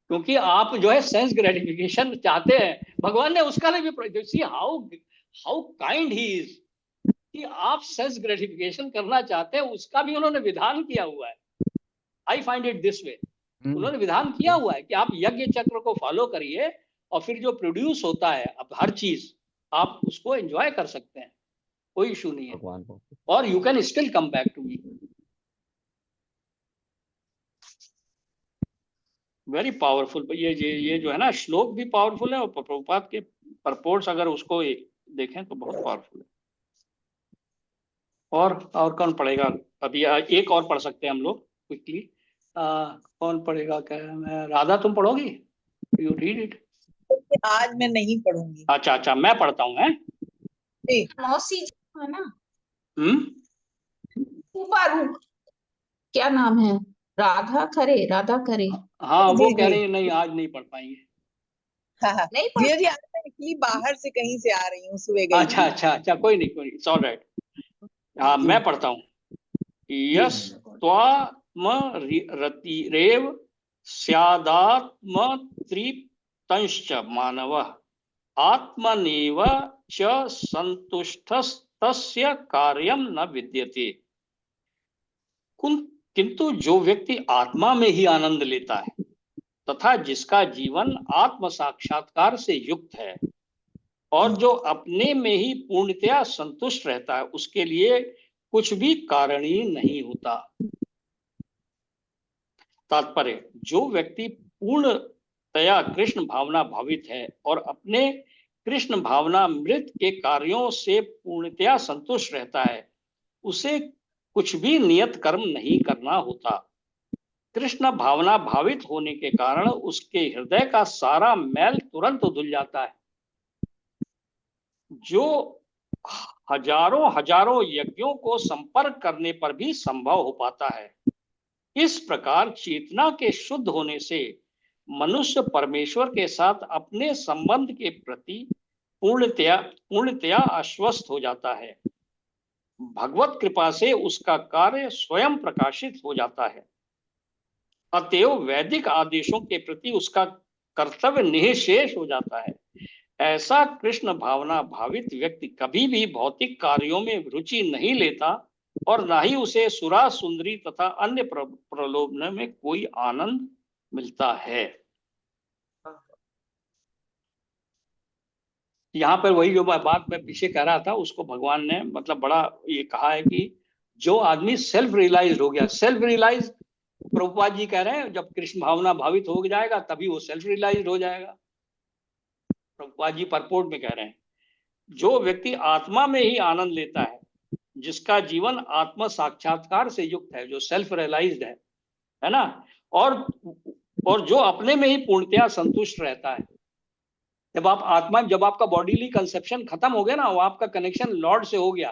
क्योंकि आप जो है सेंस ग्रेटिफिकेशन चाहते हैं, भगवान ने उसका भी see how how kind he is कि आप सेंस ग्रेटिफिकेशन करना चाहते हैं, उसका भी उन्होंने विधान किया हुआ है। I find it this way, उन्होंने विधान किया हुआ है कि आप यज्ञ चक्र को फॉलो करिए और फिर जो प्रोड्यूस होता है अब हर चीज आप उसको एंजॉय कर सकते हैं, कोई इशू नहीं है, भगवान को और you can still come back to me. Very powerful. ये जो है ना श्लोक भी पावरफुल है, और प्रभुपाद के परपोर्ट्स अगर उसको देखें तो बहुत पावरफुल है। और कौन पढ़ेगा अभी? एक और पढ़ सकते हैं हम लोग क्विकली। कौन पढ़ेगा? क्या मैं, राधा तुम पढ़ोगी? You read it. आज मैं नहीं पढ़ूंगी। अच्छा मैं पढ़ता हूँ। है मौसी जी है ना, हम्म रूपा रूप क्या नाम है, राधा करे। हाँ, वो जी कह जी रही है नहीं आज नहीं पढ़ पाएंगे। हाँ हाँ नहीं पढ़, जी आज मैं एक्चुअली बाहर से कहीं से आ रही हूँ, सुबह गई थी। अच्छा कोई नहीं, इट्स ऑल राइट। हाँ जी मैं पढ़ता हूँ। जी यस त्वाम रतिरेव स्यादात्म तृप्तंश्च मानवः आत्मनेव च संतुष्टस्तस्य कार्यम न विद्यते। किंतु जो व्यक्ति आत्मा में ही आनंद लेता है तथा जिसका जीवन आत्म साक्षात्कार से युक्त है और जो अपने में ही पूर्णतया संतुष्ट रहता है, उसके लिए कुछ भी कारणीय नहीं होता। तात्पर्य, जो व्यक्ति पूर्णतया कृष्ण भावना भावित है और अपने कृष्ण भावना मृत के कार्यों से पूर्णतया संतुष्ट रहता है, उसे कुछ भी नियत कर्म नहीं करना होता। कृष्ण भावना भावित होने के कारण उसके हृदय का सारा मैल तुरंत धुल जाता है, जो हजारों यज्ञों को संपर्क करने पर भी संभव हो पाता है। इस प्रकार चेतना के शुद्ध होने से मनुष्य परमेश्वर के साथ अपने संबंध के प्रति पूर्णतया आश्वस्त हो जाता है। भगवत कृपा से उसका कार्य स्वयं प्रकाशित हो जाता है। अतएव वैदिक आदेशों के प्रति उसका कर्तव्य निःशेष हो जाता है। ऐसा कृष्ण भावना भावित व्यक्ति कभी भी भौतिक कार्यों में रुचि नहीं लेता और ना ही उसे सुरा सुंदरी तथा अन्य प्रलोभन में कोई आनंद मिलता है। यहाँ पर वही जो बात मैं पीछे कह रहा था, उसको भगवान ने मतलब बड़ा ये कहा है कि जो आदमी सेल्फ रियलाइज हो गया, सेल्फ रियलाइज प्रभुपाद जी कह रहे हैं जब कृष्ण भावना भावित हो जाएगा तभी वो सेल्फ रियलाइज हो जाएगा। प्रभुपाद जी परपोर्ट में कह रहे हैं, जो व्यक्ति आत्मा में ही आनंद लेता है, जिसका जीवन आत्म साक्षात्कार से युक्त है, जो सेल्फ रियलाइज्ड है ना, और जो अपने में ही पूर्णतया संतुष्ट रहता है। जब आपका बॉडीली कंसेप्शन खत्म हो गया ना, वो आपका कनेक्शन लॉर्ड से हो गया,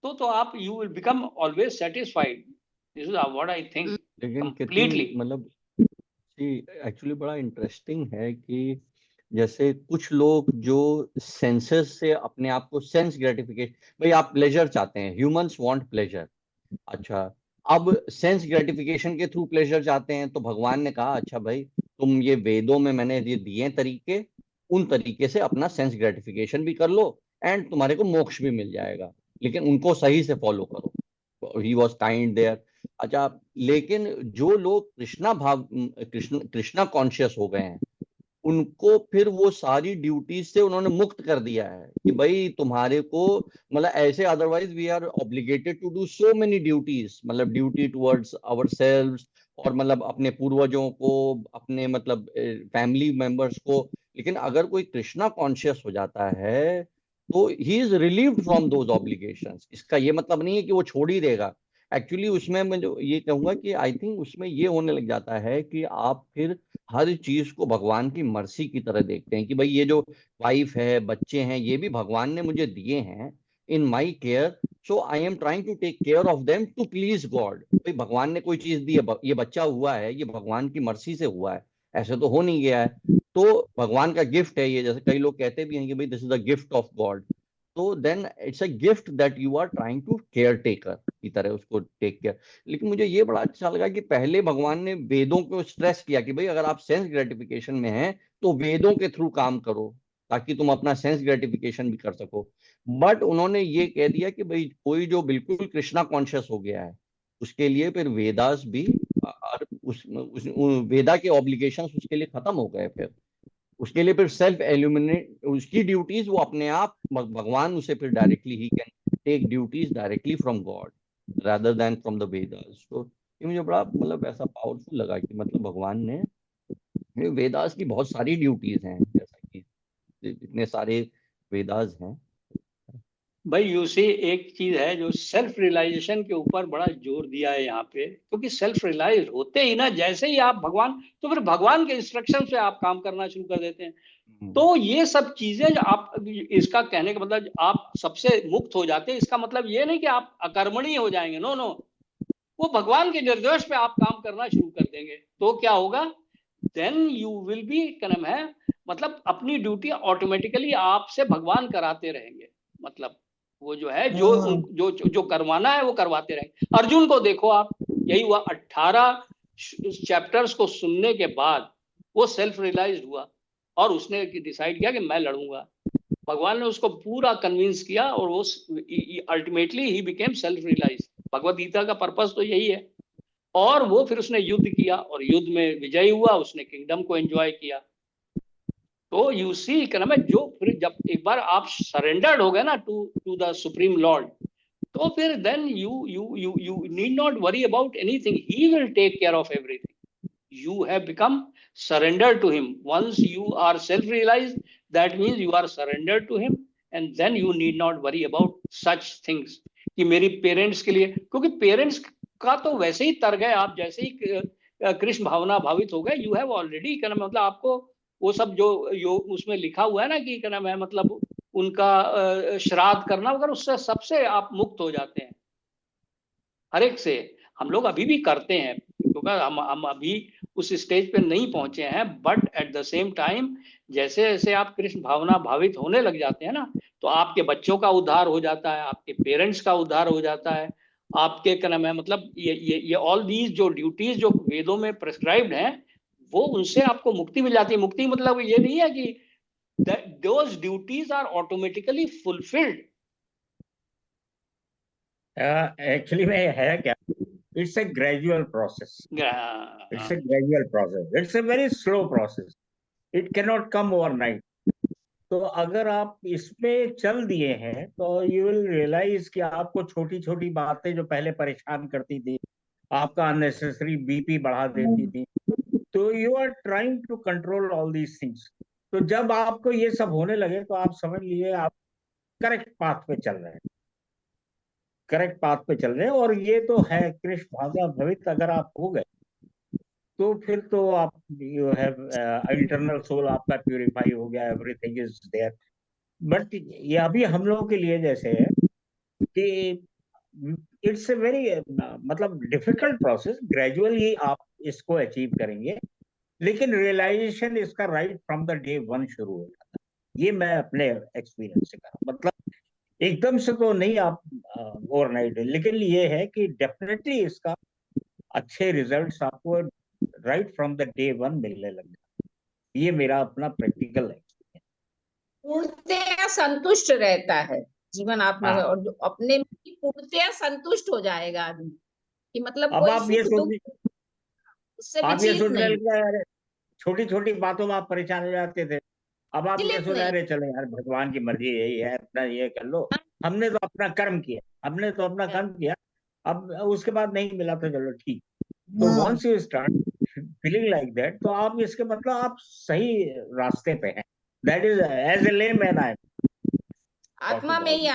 तो आप you will become always satisfied. This is what I think लेकिन कंप्लीटली। कितनी मतलब एक्चुअली बड़ा इंटरेस्टिंग है कि जैसे कुछ लोग जो सेंसेस से अपने आप को सेंस ग्रेटिफिकेशन, भाई आप प्लेजर चाहते हैं, ह्यूमंस वांट प्लेजर। अच्छा, अब सेंस ग्रेटिफिकेशन के थ्रू प्लेजर चाहते हैं, तो भगवान ने कहा अच्छा भाई तुम ये वेदों में मैंने ये दिए तरीके, उन तरीके से अपना सेंस ग्रेटिफिकेशन भी कर लो एंड तुम्हारे को मोक्ष भी मिल जाएगा, लेकिन उनको सही से फॉलो करो। He was kind there. अच्छा, लेकिन जो लोग कृष्णा कॉन्शियस हो गए हैं, उनको फिर वो सारी ड्यूटीज से उन्होंने मुक्त कर दिया है कि भाई तुम्हारे को मतलब ऐसे, otherwise we are obligated to do so many duties, मतलब ड्यूटी टुवर्ड्स आवर सेल्व्स और मतलब अपने पूर्वजों को, अपने मतलब फैमिली मेंबर्स को। लेकिन अगर कोई कृष्णा कॉन्शियस हो जाता है तो he is relieved from those obligations. इसका ये मतलब नहीं है कि वो छोड़ ही देगा। एक्चुअली उसमें मैं जो ये कहूंगा कि आई थिंक उसमें ये होने लग जाता है कि आप फिर हर चीज को भगवान की मर्सी की तरह देखते हैं कि भाई ये जो वाइफ है, बच्चे हैं, ये भी भगवान ने मुझे दिए हैं in my care, so I am trying to take care of them to please God. भाई भगवान ने कोई चीज दी है, ये बच्चा हुआ है, ये भगवान की मर्सी से हुआ है, ऐसे तो हो नहीं गया है, तो भगवान का गिफ्ट है ये। जैसे कई लोग कहते भी हैं कि भाई this is the gift of God, तो then it's a gift that you are trying to caretaker की तरह उसको टेक केयर। लेकिन मुझे ये बड़ा अच्छा लगा कि पहले भगवान ने वेदों को स्ट्रेस किया कि भाई अगर आप सेंस ग्रेटिफिकेशन में हैं तो वेदों के थ्रू काम करो ताकि तुम अपना सेंस ग्रेटिफिकेशन भी कर सको। बट उन्होंने ये कह दिया कि भाई कोई जो बिल्कुल कृष्णा कॉन्शियस हो गया है उसके लिए फिर वेदास भी वेदा के ऑब्लिगेशंस उसके लिए खत्म हो गए। फिर उसके लिए फिर सेल्फ एल्यूमिनेट उसकी ड्यूटीज वो अपने आप भगवान उसे फिर डायरेक्टली ही can take duties directly from God rather than from the Vedas. तो ये मुझे बड़ा मतलब ऐसा पावरफुल लगा कि मतलब भगवान ने वेदास की बहुत सारी ड्यूटीज हैं जैसा कि इतने सारे वेदास हैं। भाई यूसी एक चीज है जो सेल्फ रियलाइजेशन के ऊपर बड़ा जोर दिया है यहाँ पे, क्योंकि सेल्फ रियलाइज होते ही ना जैसे ही आप भगवान, तो फिर भगवान के इंस्ट्रक्शन से आप काम करना शुरू कर देते हैं। तो ये सब चीजें जो आप, इसका कहने का मतलब आप सबसे मुक्त हो जाते हैं, इसका मतलब ये नहीं कि आप अकर्मणी हो जाएंगे, नो नो, वो भगवान के निर्देश पे आप काम करना शुरू कर देंगे। तो क्या होगा, देन यू विल बी कर्म है, मतलब अपनी ड्यूटी ऑटोमेटिकली आपसे भगवान कराते रहेंगे। मतलब वो जो है जो करवाना है वो करवाते रहेंगे। अर्जुन को देखो आप, यही हुआ 18 चैप्टर्स को सुनने के बाद वो सेल्फ रियलाइज हुआ और उसने डिसाइड किया कि मैं लड़ूंगा। भगवान ने उसको पूरा कन्विंस किया और वो अल्टीमेटली ही became self realise. Bhagavad Gita का पर्पस तो यही है। और वो फिर उसने युद्ध किया और युद्ध में विजयी हुआ, उसने किंगडम को एंजॉय किया। तो यू सी क्या नाम है, जो फिर जब एक बार आप सरेंडर्ड हो गए ना टू द सुप्रीम लॉर्ड, तो फिर then you need not worry about anything, he will take care of everything. You have become surrendered to him. Once you are self realized, that means you are surrendered to him, and then you need not worry about such things कि मेरी parents के लिए, क्योंकि parents का तो वैसे ही तर गए आप, जैसे ही कृष्ण भावना भावित हो गए, यू हैव ऑलरेडी क्या नाम, मतलब आपको वो सब जो उसमें लिखा हुआ है ना कि क्या नाम है, मतलब उनका श्राद्ध करना वगैरह, उससे सबसे आप मुक्त हो जाते हैं। हर एक से हम लोग अभी भी करते हैं, क्योंकि हम अभी उस स्टेज पे नहीं पहुंचे हैं, but at the same time जैसे जैसे आप कृष्ण भावना भावित होने लग जाते हैं ना, तो आपके बच्चों का उद्धार हो जाता है, आपके पेरेंट्स का उद्धार हो जाता है, आपके क्या नाम है, मतलब ये ऑल दीज जो ड्यूटीज जो वेदों में प्रिस्क्राइब्ड हैं, वो उनसे आपको मुक्ति मिल जाती है। मुक्ति मतलब ये नहीं है कि those duties are automatically fulfilled. Actually में है क्या, it's a gradual process. It's a gradual process. It's a very slow process. It cannot come overnight. तो अगर आप इसमें चल दिए हैं तो you will realize कि आपको छोटी छोटी बातें जो पहले परेशान करती थी, आपका unnecessary BP बढ़ा देती थी, तो you are trying to control all these things. तो जब आपको ये सब होने लगे तो आप समझ लीजिए आप करेक्ट पाथ पे चल रहे हैं, करेक्ट पाथ पे चल रहे हैं। और ये तो है कृष्ण भावना भवित अगर आप हो गए तो फिर तो आप यू हैव इंटरनल सोल आपका प्यूरिफाई हो गया, एवरीथिंग इज देयर। बट ये अभी हम लोगों के लिए जैसे है कि इट्स ए वेरी मतलब डिफिकल्ट प्रोसेस, ग्रेजुअली आप इसको अचीव करेंगे, लेकिन रियलाइजेशन इसका right from the day one शुरू हो जाता है। ये मैं अपने एक्सपीरियंस से कहा, मतलब एकदम से तो नहीं आप ओवरनाइट, लेकिन ये है कि डेफिनेटली इसका अच्छे रिजल्ट्स आपको right from the day one मिलने लग जाए। ये मेरा अपना प्रैक्टिकल है। पूर्णतया संतुष्ट रहता है जीवन आत्मा से, और जो अपने में पूर्णतया संतुष्ट हो जाएगा आदमी कि मतलब अब कोई आप ये सुख दुख उससे विचलित नहीं, सोच छोटी छोटी बातों में आप परेशान हो जाते थे, अब आप ये विचलित सोच नहीं। रहे चलो यार भगवान की मर्जी यही है, अपना ये कर लो, हमने तो अपना कर्म किया, हमने तो अपना कर्म किया, अब उसके बाद नहीं मिला तो चलो ठीक। तो once you start feeling like that, तो आप इसके मतलब आप सही रास्ते पे हैं। That is as a layman I आत्मा में ही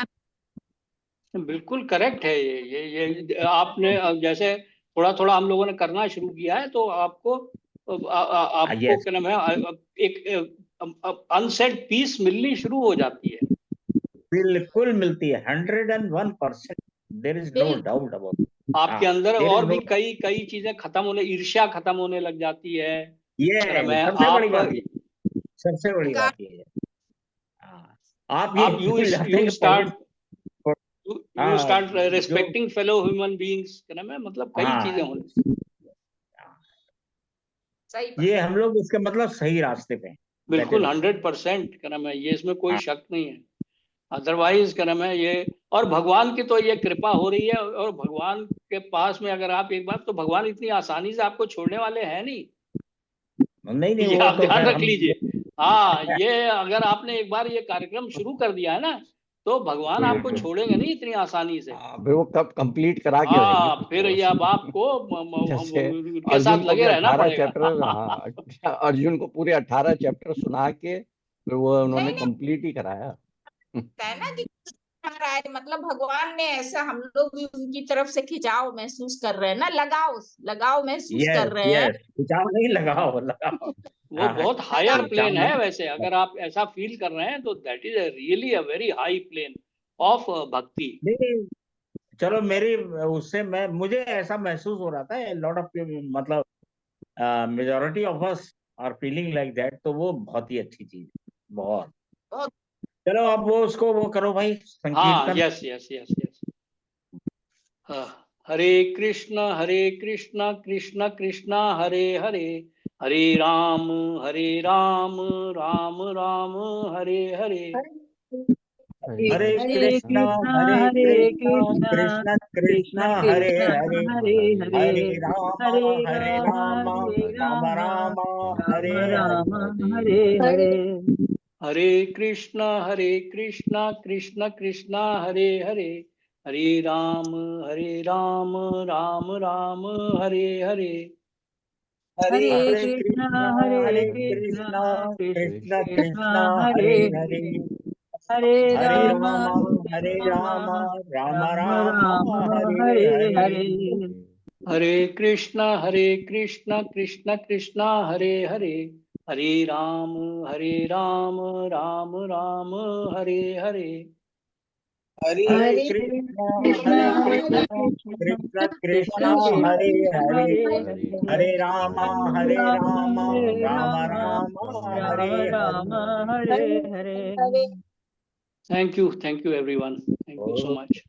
बिल्कुल करेक्ट है। ये आपने जैसे थोड़ा थोड़ा हम लोगों ने करना शुरू किया है, तो आपको आपको क्या नाम है, एक अनसेड पीस मिलनी शुरू हो जाती है। बिल्कुल मिलती है, 101%, there is no doubt about. आपके अंदर और भी कई चीजें खत्म होने, ईर्ष्या खत्म होने लग जाती है। ये सबसे बड़ी बात है, सबसे बड़ी बात ये है। आप ये आप भूल जाते हैं you कि start you हाँ, start जो respecting fellow human beings, क्या नाम है, मतलब कई हाँ चीजें होने। सही बात। ये हम लोग इसके मतलब सही रास्ते पे हैं। बिल्कुल That is- 100% क्या नाम है, ये इसमें कोई हाँ। शक नहीं है। अदरवाइज क्या नाम है ये, और भगवान की तो ये कृपा हो रही है, और भगवान के पास में अगर आप एक बार, तो भगवान इतनी आसानी से आपको छोड़ने वाले हैं नहीं, नहीं नहीं ये वो आप तो ध्यान खैर रख हम लीजिए। हाँ, ये अगर आपने एक बार ये कार्यक्रम शुरू कर दिया है ना, तो भगवान आपको बिल्कुल छोड़ेंगे नहीं इतनी आसानी से। फिर वो कब कंप्लीट करा के रहेंगे हाँ, फिर ये अब आपको जैसे उनके साथ अर्जुन को भी लगे रहना 18 पड़ेगा। चैप्टर, हाँ अर्जुन को पूरे 18 चैप्टर सुना के फिर वो उन्होंने नहीं नहीं, कंप्लीट ही कराया। कहना जी रहा है, मतलब भगवान ने ऐसा, हम लोग भी उनकी तरफ से खिंचाव महसूस कर रहे हैं ना, लगाव लगाव महसूस यस कर रहे हैं। यस खिंचाव नहीं लगाओ लगाओ वो हाँ, बहुत हायर लगाव प्लेन खिंचाव है नहीं वैसे, अगर आप ऐसा फील कर रहे हैं तो that is really a very high plane of bhakti. नहीं, चलो मेरी उससे मैं मुझे ऐसा महसूस हो रहा था लॉट ऑफ मतलब majority of us are feeling like that, तो वो बहुत ही अच्छी चीज है, बहुत। बहुत। चलो अब वो उसको वो करो भाई हाँ, संकीर्तन। Yes yes yes yes. Hare Krishna Krishna Krishna Hare Hare, Hare Ram Ram Ram Hare Hare. Hare Hare Krishna Krishna Krishna Krishna Krishna Hare Krishna Hare, Hare Hare, Hare Hare Ram Ram Hare Ram Ram Ram Ram Hare Hare. Ram Hare Hare. Hare Krishna Krishna Krishna Hare Hare, Hare Ram Ram Ram Hare Hare. Hare Hare Krishna Krishna Krishna Krishna Krishna Krishna Krishna Hare Hare Hare, Hare, Hare Hare Ram Hare Ram Ram Ram Ram Ram Hare Hare Hare. Hare. Hare Krishna Krishna Krishna Hare Hare, Hare Ram Ram Ram Hare Hare. Hare Hare Krishna Krishna Krishna Krishna Krishna Krishna Hare Krishna Hare, Hare Hare Hare, Ram Ram Hare Ram Ram Ram Ram Hare Ram Hare. Hare Hare. Thank you everyone, thank you so much.